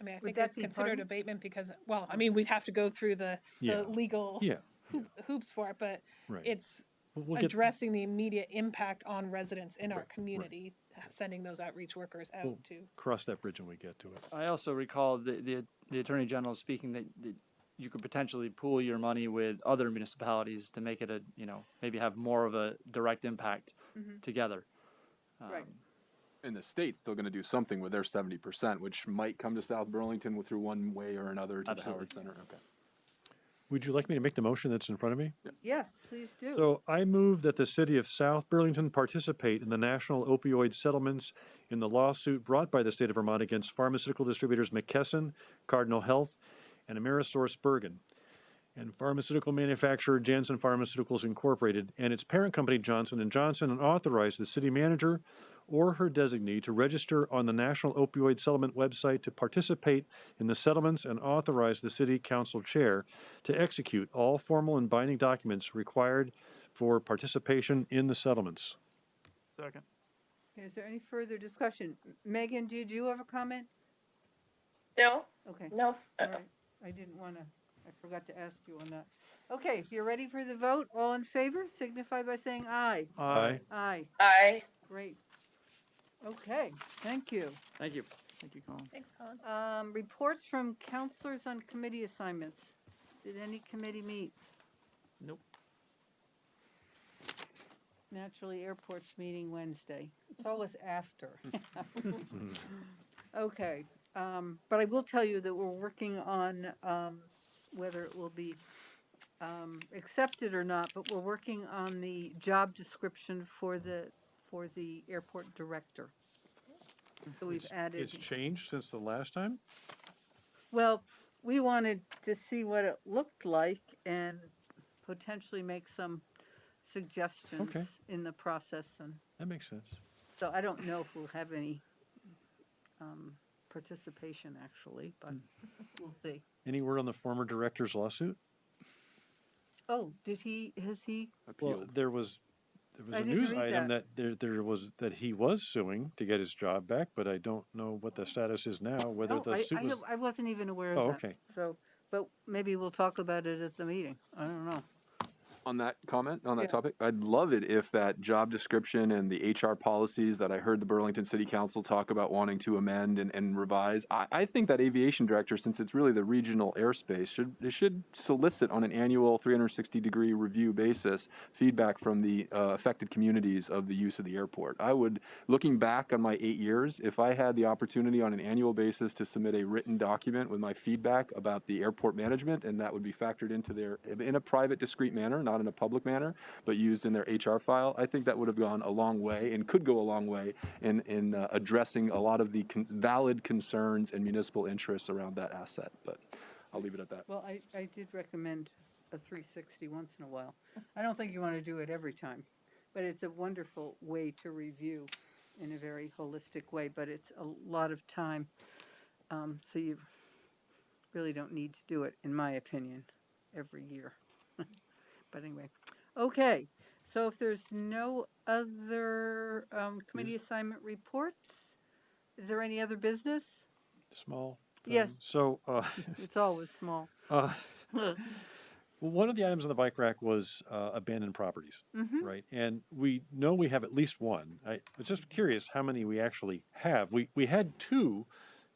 I mean, I Would think that it's be considered pardon? abatement because, well, I mean, we'd have to go through the Yeah. legal Yeah. hoops for it, but Right. it's We'll get- addressing the immediate impact on residents in our community, sending those outreach workers out We'll to. cross that bridge when we get to it. I also recall the Attorney General speaking that you could potentially pool your money with other municipalities to make it maybe have more of a direct impact together. Right. And the state's still going to do something with their 70%, which might come to South Burlington through one way or another to the Howard Center. Okay. Would you like me to make the motion that's in front of me? Yes, please do. So I move that the city of South Burlington participate in the national opioid settlements in the lawsuit brought by the state of Vermont against pharmaceutical distributors McKesson, Cardinal Health, and Amerisource Bergen, and pharmaceutical manufacturer Janssen Pharmaceuticals Incorporated and its parent company Johnson & Johnson, and authorize the city manager or her designee to register on the National Opioid Settlement website to participate in the settlements, and authorize the city council chair to execute all formal and binding documents required for participation in the settlements. Second. Is there any further discussion? Megan, did you have a comment? No, Okay. no. All right. I didn't want to, I forgot to ask you on that. Okay, if you're ready for the vote, all in favor, signify by saying aye. Aye. Aye. Aye. Great. Okay, thank you. Thank you. Thank you, Colin. Thanks, Colin. Reports from counselors on committee assignments. Did any committee meet? Nope. Naturally, airport's meeting Wednesday. It's always after. Okay, but I will tell you that we're working on, whether it will be, accepted or not, but we're working on the job description for the airport director. So we've added. It's changed since the last time? Well, we wanted to see what it looked like and potentially make some suggestions Okay. in the process. And That makes sense. so I don't know if we'll have any participation actually, but we'll see. Any word on the former director's lawsuit? Oh, has he? Well, there was I a didn't news read item that that he was suing to get his job back, but I don't know what the status is now, whether No, the suit was. I wasn't even aware of Oh, that. okay. So, but maybe we'll talk about it at the meeting. I don't know. On that comment, on that Yeah. topic, I'd love it if that job description and the HR policies that I heard the Burlington City Council talk about wanting to amend and revise, I think that aviation director, since it's really the regional airspace, should solicit on an annual 360-degree review basis feedback from the affected communities of the use of the airport. I would, looking back on my 8 years, if I had the opportunity on an annual basis to submit a written document with my feedback about the airport management, and that would be factored into their, in a private, discreet manner, not in a public manner, but used in their HR file, I think that would have gone a long way and could go a long way in addressing a lot of the valid concerns and municipal interests around that asset. But I'll leave it at that. Well, I did recommend a 360 once in a while. I don't think you want to do it every time, but it's a wonderful way to review in a very holistic way, but it's a lot of time. So you really don't need to do it, in my opinion, every year. But anyway, okay. So if there's no other committee assignment reports, is there any other business? Small. Yes. So, It's always small. well, one of the items on the bike rack was abandoned properties, Mhm. right? And we know we have at least one. I was just curious how many we actually have. We had two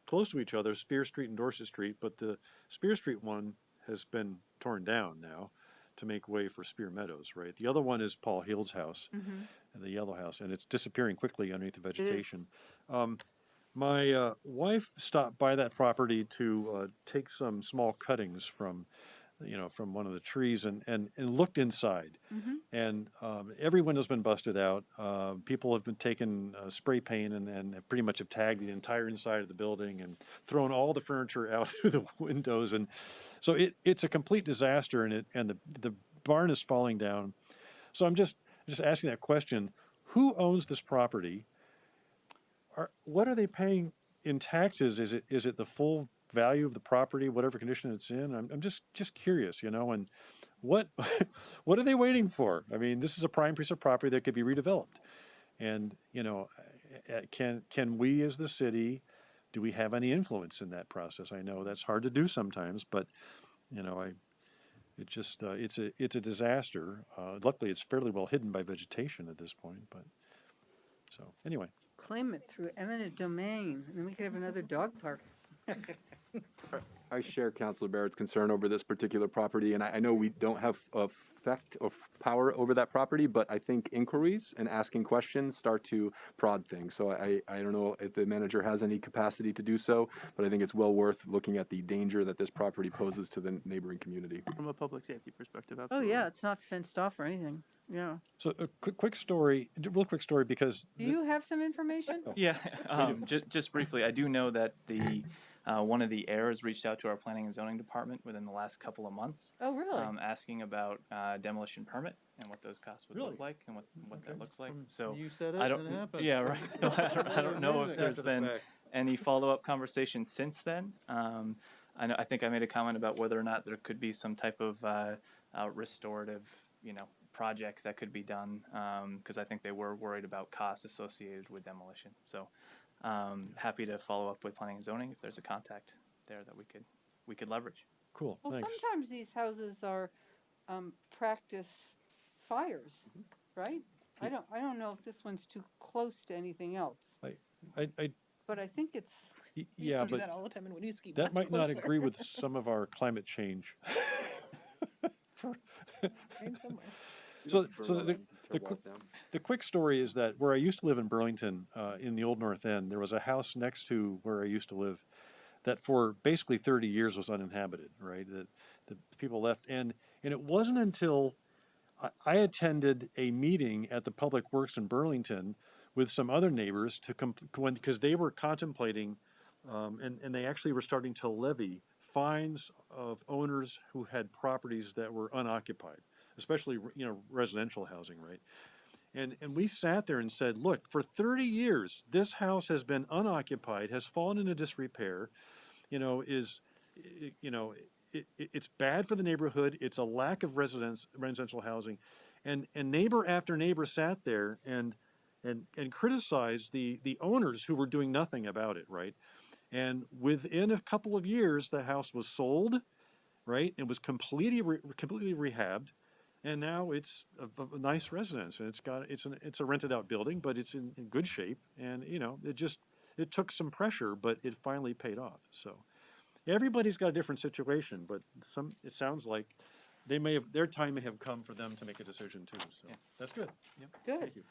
close to each other, Spear Street and Dorset Street, but the Spear Street one has been torn down now to make way for Spear Meadows, right? The other one is Paul Hield's house, the yellow house, and it's disappearing quickly underneath the vegetation. My wife stopped by that property to take some small cuttings from one of the trees and looked inside. And every window's been busted out. People have been taking spray paint and pretty much have tagged the entire inside of the building and thrown all the furniture out through the windows. And so it's a complete disaster, and the barn is falling down. So I'm just asking that question: who owns this property? What are they paying in taxes? Is it the full value of the property, whatever condition it's in? I'm just curious, and what what are they waiting for? I mean, this is a prime piece of property that could be redeveloped, and can we as the city, do we have any influence in that process? I know that's hard to do sometimes, but it's a disaster. Luckily, it's fairly well hidden by vegetation at this point, but so anyway. Claim it through eminent domain, and then we could have another dog park. I share Councilor Barrett's concern over this particular property, and I know we don't have effect or power over that property, but I think inquiries and asking questions start to prod things. So I don't know if the manager has any capacity to do so, but I think it's well worth looking at the danger that this property poses to the neighboring community. From a public safety perspective, Oh absolutely. yeah, it's not fenced off or anything. Yeah. So a quick story, real quick story, because Do you have some information? Yeah, just briefly, I do know that the one of the heirs reached out to our planning and zoning department within the last couple of months, Oh really? asking about demolition permit and what those costs would look like and what that looks like. So You said it I and don't. it happened. Yeah, right. So I don't know if there's After the been fact. any follow-up conversation since then. I think I made a comment about whether or not there could be some type of restorative, project that could be done, because I think they were worried about costs associated with demolition. So happy to follow up with planning and zoning if there's a contact there that we could leverage. Cool. Well, Thanks. sometimes these houses are practice fires, right? I don't know if this one's too close to anything else, but I think it's. We used Yeah, to do but that all the time in Winooski. that much might not closer. agree with some of our climate change. Right somewhere. So the quick story is that where I used to live in Burlington, in the Old North End, there was a house next to where I used to live that for basically 30 years was uninhabited, right? That the people left. And it wasn't until I attended a meeting at the Public Works in Burlington with some other neighbors because they were contemplating, and they actually were starting to levy fines of owners who had properties that were unoccupied, especially residential housing, right? And we sat there and said, look, for 30 years, this house has been unoccupied, has fallen into disrepair, it's bad for the neighborhood. It's a lack of residential housing, and neighbor after neighbor sat there and criticized the owners who were doing nothing about it, right? And within a couple of years, the house was sold, right? It was completely rehabbed. And now it's a nice residence, and it's a rented out building, but it's in good shape. And, you know, it took some pressure, but it finally paid off. So everybody's got a different situation, but it sounds like their time may have come for them to make a decision too. So that's good. Yep. Good. Thank you.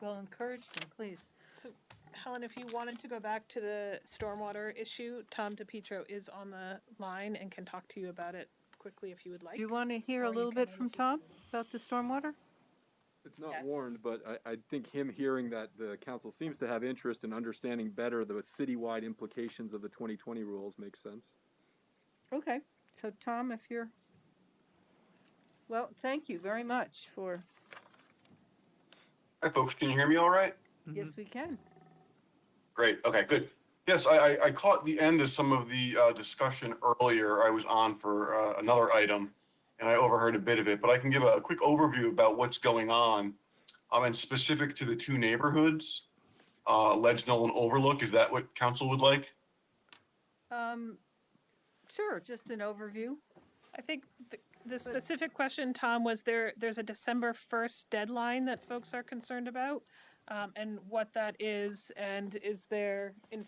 Well, encourage them, please. So, Helen, if you wanted to go back to the stormwater issue, Tom DePietro is on the line and can talk to you about it quickly if you would like. Do you want to hear Or a you little can bit from Tom about the stormwater? It's not warned, but I think him hearing that the council seems to have interest in understanding better the citywide implications of the 2020 rules makes sense. Okay, so Tom, if you're, well, thank you very much for, Hi, folks. Can you hear me all right? yes, we can. Great. Okay, good. Yes, I caught the end of some of the discussion earlier. I was on for another item, and I overheard a bit of it, but I can give a quick overview about what's going on, and specific to the two neighborhoods, Ledgenall and Overlook. Is that what council would like? Sure, just an overview. I think the specific question, Tom, was there's a December 1st deadline that folks are concerned about, and what that is, and is there Yeah.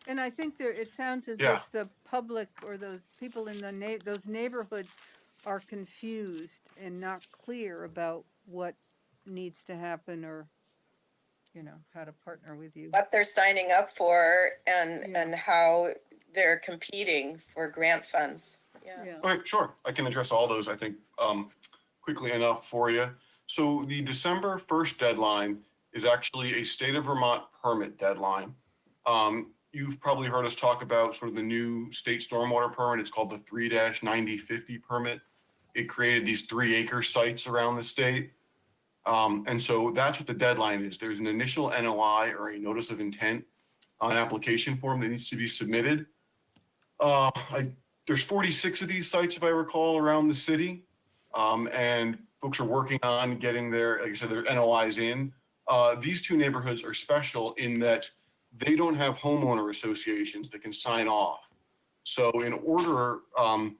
And I think it sounds as Yeah. if the public or those people in those neighborhoods are confused and not clear about what needs to happen or, you know, how to partner with you. What they're signing up for and how they're competing for grant funds. Yeah. Okay, sure. I can address all those, I think, quickly enough for you. So the December 1st deadline is actually a state of Vermont permit deadline. You've probably heard us talk about sort of the new state stormwater permit. It's called the 3-9050 permit. It created these 3-acre sites around the state. And so that's what the deadline is. There's an initial NOI or a notice of intent on an application form that needs to be submitted. There's 46 of these sites, if I recall, around the city. And folks are working on getting their, like I said, their NOIs in. These two neighborhoods are special in that they don't have homeowner associations that can sign off. So in order, well,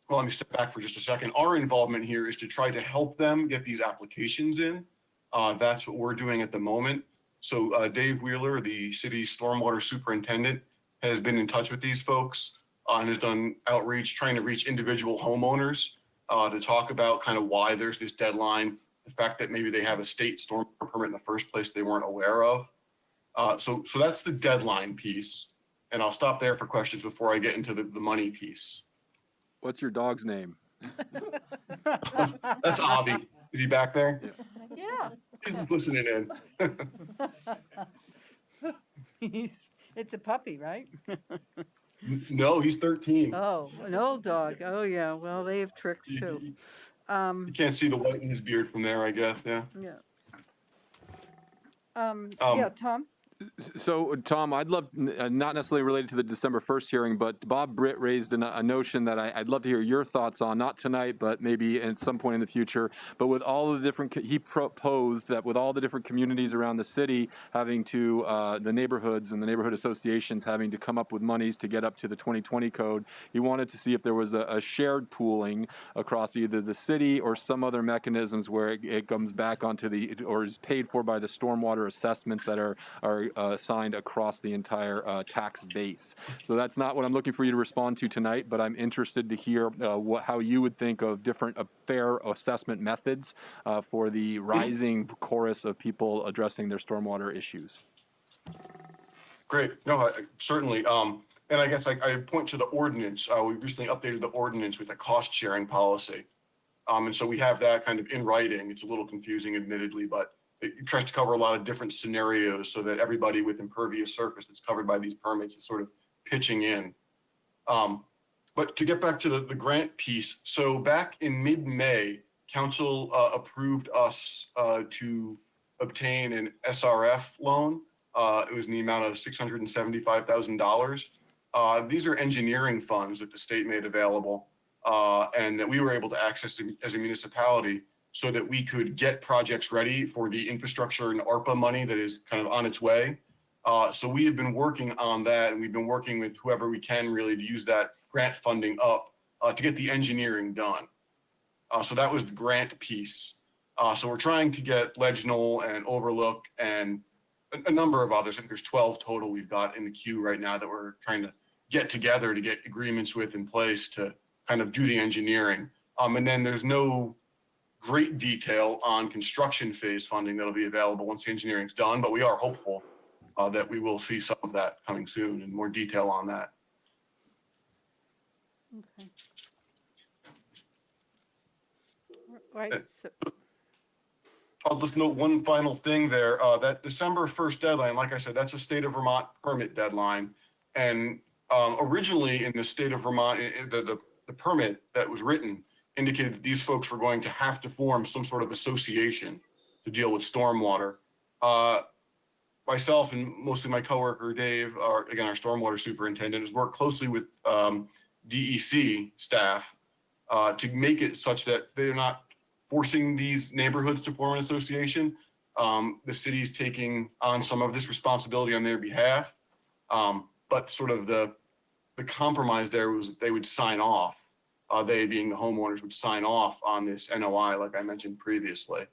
let me step back for just a second. Our involvement here is to try to help them get these applications in. That's what we're doing at the moment. So Dave Wheeler, the city's stormwater superintendent, has been in touch with these folks and has done outreach, trying to reach individual homeowners to talk about kind of why there's this deadline, the fact that maybe they have a state stormwater permit in the first place they weren't aware of. So that's the deadline piece. And I'll stop there for questions before I get into the money piece. What's your dog's name? That's Avi. Is he back there? Yeah. He's listening in. It's a puppy, right? No, he's 13. Oh, an old dog. Oh, yeah. Well, they have tricks too. You can't see the white in his beard from there, I guess. Yeah. Yeah. Yeah, Tom? So, Tom, I'd love, not necessarily related to the December 1st hearing, but Bob Britt raised a notion that I'd love to hear your thoughts on, not tonight, but maybe at some point in the future. But with all of the different, he proposed that with all the different communities around the city having to, the neighborhoods and the neighborhood associations having to come up with monies to get up to the 2020 code, he wanted to see if there was a shared pooling across either the city or some other mechanisms where it comes back onto or is paid for by the stormwater assessments that are assigned across the entire tax base. So that's not what I'm looking for you to respond to tonight, but I'm interested to hear how you would think of different fair assessment methods for the rising chorus of people addressing their stormwater issues. Great. No, certainly. And I guess I point to the ordinance. We recently updated the ordinance with a cost sharing policy. And so we have that kind of in writing. It's a little confusing, admittedly, but it tries to cover a lot of different scenarios so that everybody with impervious surface that's covered by these permits is sort of pitching in. But to get back to the grant piece, so back in mid-May, council approved us to obtain an SRF loan. It was in the amount of $675,000. These are engineering funds that the state made available and that we were able to access as a municipality, so that we could get projects ready for the infrastructure and ARPA money that is kind of on its way. So we have been working on that, and we've been working with whoever we can really to use that grant funding up to get the engineering done. So that was the grant piece. So we're trying to get Legnal and Overlook and a number of others. I think there's 12 total we've got in the queue right now that we're trying to get together to get agreements with in place to kind of do the engineering. And then there's no great detail on construction phase funding that'll be available once the engineering's done, but we are hopeful that we will see some of that coming soon and more detail on that. Okay. Right. So, I'll just note one final thing there. That December 1st deadline, like I said, that's a state of Vermont permit deadline. And originally in the state of Vermont, the permit that was written indicated that these folks were going to have to form some sort of association to deal with stormwater. Myself and mostly my coworker, Dave, again, our stormwater superintendent, has worked closely with DEC staff to make it such that they're not forcing these neighborhoods to form an association. The city's taking on some of this responsibility on their behalf. But sort of the compromise there was they would sign off. They being the homeowners would sign off on this NOI, like I mentioned previously.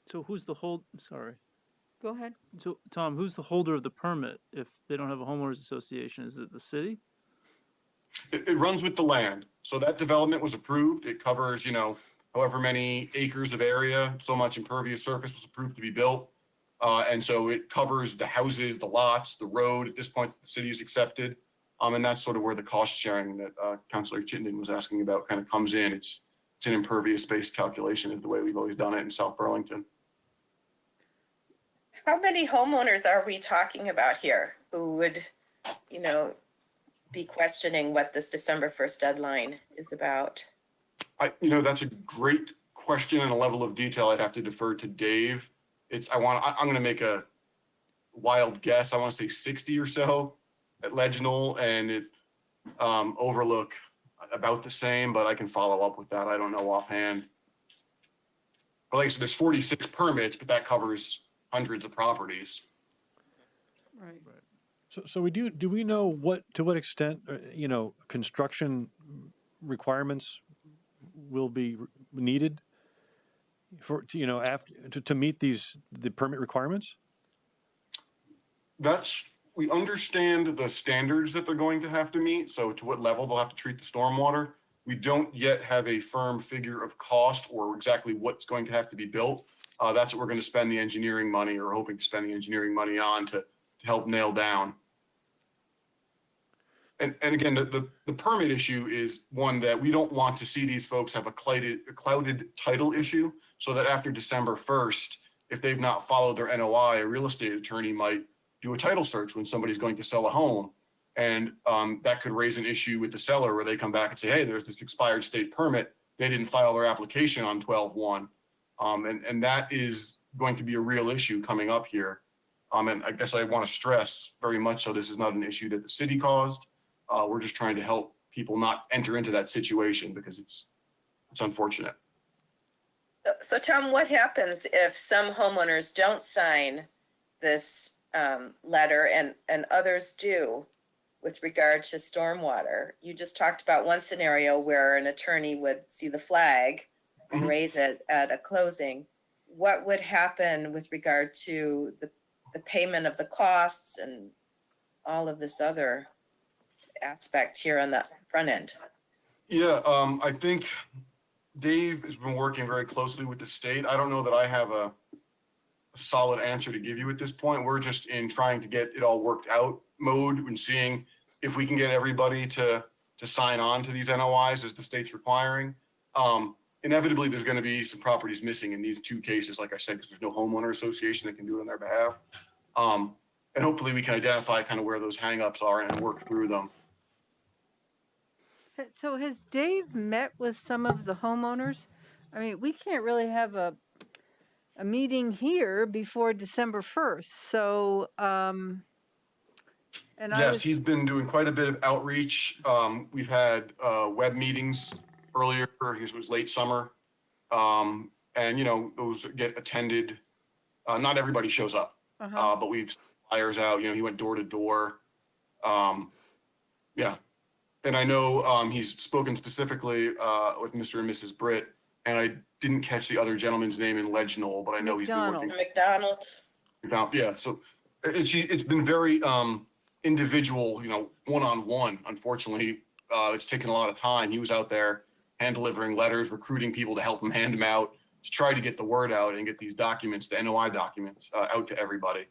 So who's sorry. go ahead. So Tom, who's the holder of the permit if they don't have a homeowners association? Is it the city? It runs with the land. So that development was approved. It covers, however many acres of area, so much impervious surface was approved to be built. And so it covers the houses, the lots, the road. At this point, the city is accepted. And that's sort of where the cost sharing that Councilor Chittenden was asking about kind of comes in. It's an impervious-based calculation is the way we've always done it in South Burlington. How many homeowners are we talking about here who would, be questioning what this December 1st deadline is about? That's a great question and a level of detail I'd have to defer to Dave. I'm going to make a wild guess. I want to say 60 or so at Legnal, and it Overlook about the same, but I can follow up with that. I don't know offhand. But like I said, there's 46 permits, but that covers hundreds of properties. Right. So do we know to what extent, construction requirements will be needed to meet the permit requirements? We understand the standards that they're going to have to meet. So to what level they'll have to treat the stormwater. We don't yet have a firm figure of cost or exactly what's going to have to be built. That's what we're going to spend the engineering money or hoping to spend the engineering money on to help nail down. And again, the permit issue is one that we don't want to see these folks have a clouded title issue, so that after December 1st, if they've not followed their NOI, a real estate attorney might do a title search when somebody's going to sell a home. And that could raise an issue with the seller where they come back and say, hey, there's this expired state permit. They didn't file their application on 12/1. And that is going to be a real issue coming up here. And I guess I want to stress very much so this is not an issue that the city caused. We're just trying to help people not enter into that situation because it's unfortunate. So Tom, what happens if some homeowners don't sign this letter and others do with regard to stormwater? You just talked about one scenario where an attorney would see the flag and raise it at a closing. What would happen with regard to the payment of the costs and all of this other aspect here on the front end? Yeah, I think Dave has been working very closely with the state. I don't know that I have a solid answer to give you at this point. We're just in trying to get it all worked out mode and seeing if we can get everybody to sign on to these NOIs as the state's requiring. Inevitably, there's going to be some properties missing in these two cases, like I said, because there's no homeowner association that can do it on their behalf. And hopefully we can identify kind of where those hangups are and work through them. So has Dave met with some of the homeowners? I mean, we can't really have a meeting here before December 1st. So, Yes, he's been doing quite a bit of outreach. We've had web meetings earlier. It was late summer. And, those get attended. Not everybody shows up, but we've flyers out. He went door to door. Yeah. And I know he's spoken specifically with Mr. and Mrs. Britt, and I didn't catch the other gentleman's name in Ledge Knoll, but I know he's been working. McDonald. Yeah, so it's been very individual, one-on-one. Unfortunately, it's taken a lot of time. He was out there hand delivering letters, recruiting people to help him hand them out, to try to get the word out and get these documents, the NOI documents, out to everybody.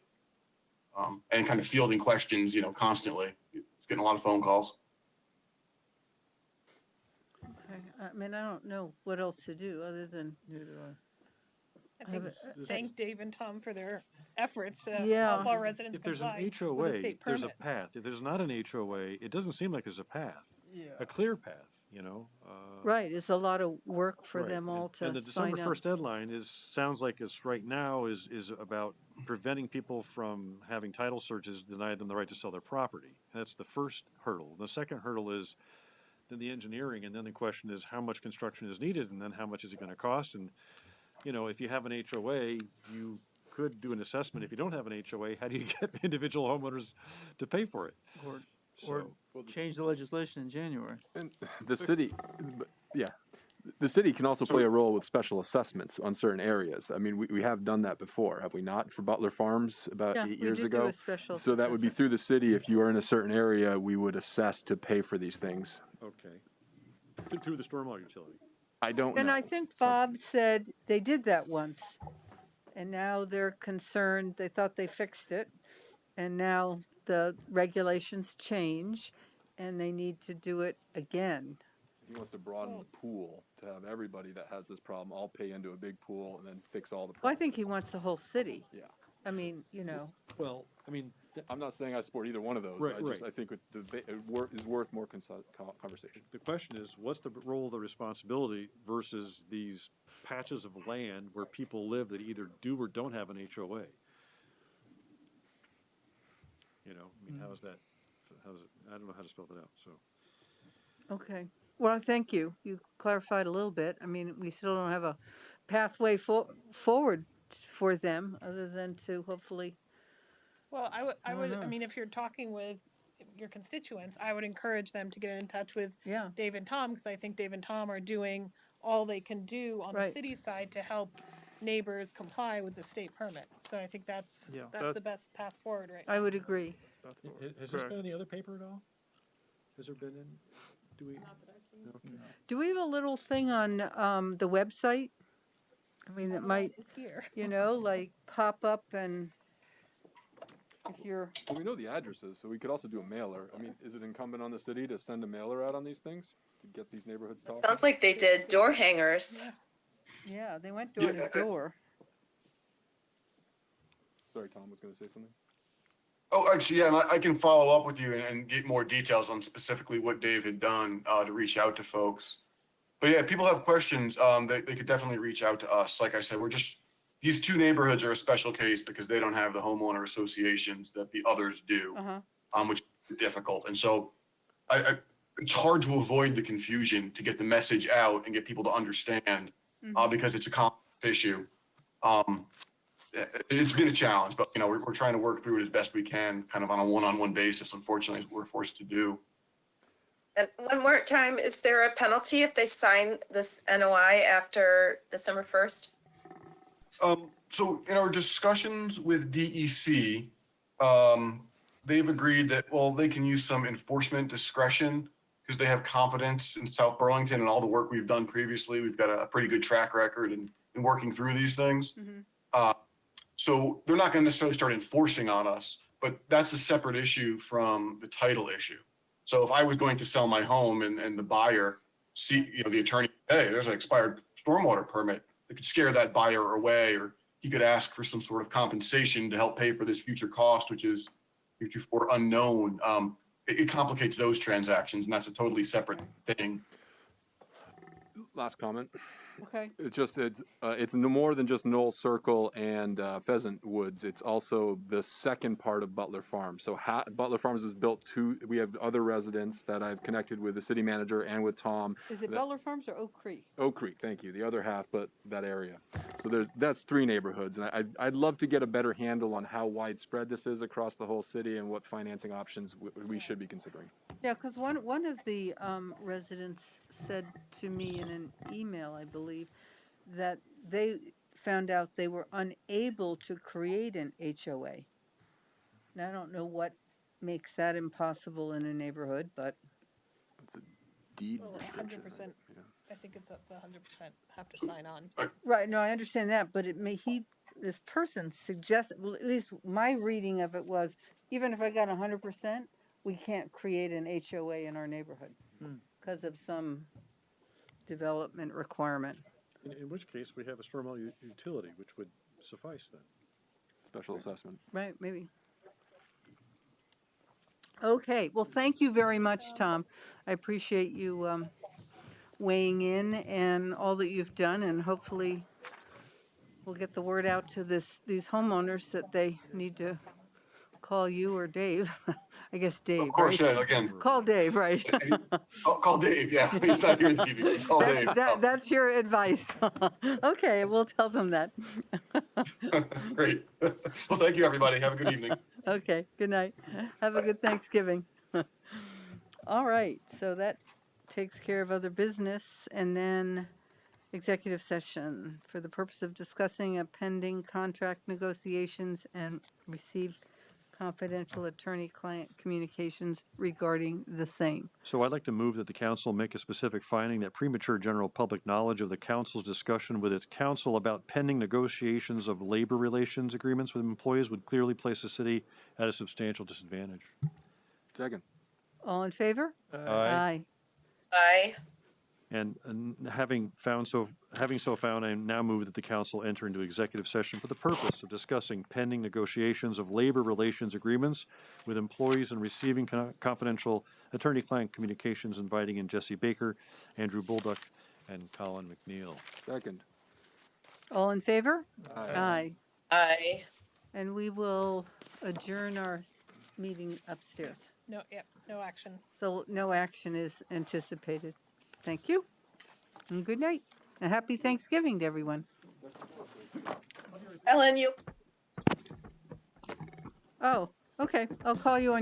And kind of fielding questions, constantly. He's getting a lot of phone calls. Okay. I mean, I don't know what else to do other than. I think thank Dave and Tom for their efforts to Yeah. help our residents If there's comply an with a HOA, state there's a permit. path. If there's not an HOA, it doesn't seem like there's a path, a clear path, Right, it's a lot of work for Right. them all to And the sign December up. 1st deadline sounds like it's right now is about preventing people from having title searches deny them the right to sell their property. That's the first hurdle. The second hurdle is then the engineering, and then the question is how much construction is needed, and then how much is it going to cost? And, if you have an HOA, you could do an assessment. If you don't have an HOA, how do you get individual homeowners to pay for it? Or change the legislation in January. And the city, the city can also play a role with special assessments on certain areas. I mean, we have done that before, have we not, for Butler Farms about Yeah, 8 we years did do ago? a special So that would be assessment. through the city. If you are in a certain area, we would assess to pay for these things. Okay. Through the stormwater utility. I don't And know. I think Bob said they did that once. And now they're concerned, they thought they fixed it. And now the regulations change and they need to do it again. He wants to broaden the pool to have everybody that has this problem all pay into a big pool and then fix all the Well, I problems. think he wants the whole city. Yeah. I mean, Well, I mean, I'm not saying I support either one of those. Right, I think it is worth more conversation. the question is, what's the role of the responsibility versus these patches of land where people live that either do or don't have an HOA? How's that? I don't know how to spell that out. So okay. Well, thank you. You clarified a little bit. I mean, we still don't have a pathway forward for them other than to hopefully. Well, I would, know. I mean, if you're talking with your constituents, I would encourage them to get in touch with Yeah. Dave and Tom, because I think Dave and Tom are doing all they can do on the Right. city side to help neighbors comply with the state permit. So I think that's Yeah, the that's- best path forward right now. I would agree. has this been in the other paper at all? Has there been in? Do we? Not that I've seen. Okay. Do we have a little thing on the website? I mean, that might, It's here. like pop up and if you're, Well, we know the addresses, so we could also do a mailer. I mean, is it incumbent on the city to send a mailer out on these things to get these neighborhoods talking? Sounds like they did door hangers. yeah, they went door to door. Sorry, Tom was going to say something. Oh, actually, yeah, and I can follow up with you and get more details on specifically what Dave had done to reach out to folks. But yeah, if people have questions, they could definitely reach out to us. Like I said, these two neighborhoods are a special case because they don't have the homeowner associations that the others do, which is difficult. And so it's hard to avoid the confusion, to get the message out and get people to understand because it's a complex issue. It's been a challenge, but we're trying to work through it as best we can, kind of on a one-on-one basis. Unfortunately, we're forced to do. And one more time, is there a penalty if they sign this NOI after December 1st? So in our discussions with DEC, they've agreed that, well, they can use some enforcement discretion because they have confidence in South Burlington and all the work we've done previously. We've got a pretty good track record in working through these things. So they're not going to necessarily start enforcing on us, but that's a separate issue from the title issue. So if I was going to sell my home and the buyer the attorney, hey, there's an expired stormwater permit, that could scare that buyer away, or he could ask for some sort of compensation to help pay for this future cost, which is heretofore unknown. It complicates those transactions, and that's a totally separate thing. Last comment. Okay. It's no more than just Knoll Circle and Pheasant Woods. It's also the second part of Butler Farms. So Butler Farms is built to. We have other residents that I've connected with the city manager and with Tom. Is it Butler Farms or Oak Creek? Oak Creek, thank you. The other half, but that area. So that's 3 neighborhoods, and I'd love to get a better handle on how widespread this is across the whole city and what financing options we should be considering. Yeah, because one of the residents said to me in an email, I believe, that they found out they were unable to create an HOA. Now, I don't know what makes that impossible in a neighborhood, but It's a deed Well, restriction. 100%. I think it's up the 100% have to sign on. right. No, I understand that, but this person suggested, well, at least my reading of it was, even if I got 100%, we can't create an HOA in our neighborhood because of some development requirement. In which case, we have a stormwater utility, which would suffice then. Special assessment. Right, maybe. Okay, well, thank you very much, Tom. I appreciate you weighing in and all that you've done, and hopefully we'll get the word out to these homeowners that they need to call you or Dave. I guess Dave, Of course, right? yeah, again. Call Dave, right? Call Dave, yeah. He's not here this evening. Call Dave. That's your advice. Okay, we'll tell them that. Great. Well, thank you, everybody. Have a good evening. Okay, good night. Have a good Thanksgiving. All right, so that takes care of other business, and then executive session for the purpose of discussing a pending contract negotiations and receive confidential attorney-client communications regarding the same. So I'd like to move that the council make a specific finding that premature general public knowledge of the council's discussion with its council about pending negotiations of labor relations agreements with employees would clearly place the city at a substantial disadvantage. Second. All in favor? Aye. Aye. And having so found, I now move that the council enter into executive session for the purpose of discussing pending negotiations of labor relations agreements with employees and receiving confidential attorney-client communications inviting in Jesse Baker, Andrew Bullduk, and Colin McNeil. Second. All in favor? Aye. Aye. And we will adjourn our meeting upstairs. No, yep, no action. So no action is anticipated. Thank you, and good night, and happy Thanksgiving to everyone. Ellen, you. Oh, okay, I'll call you on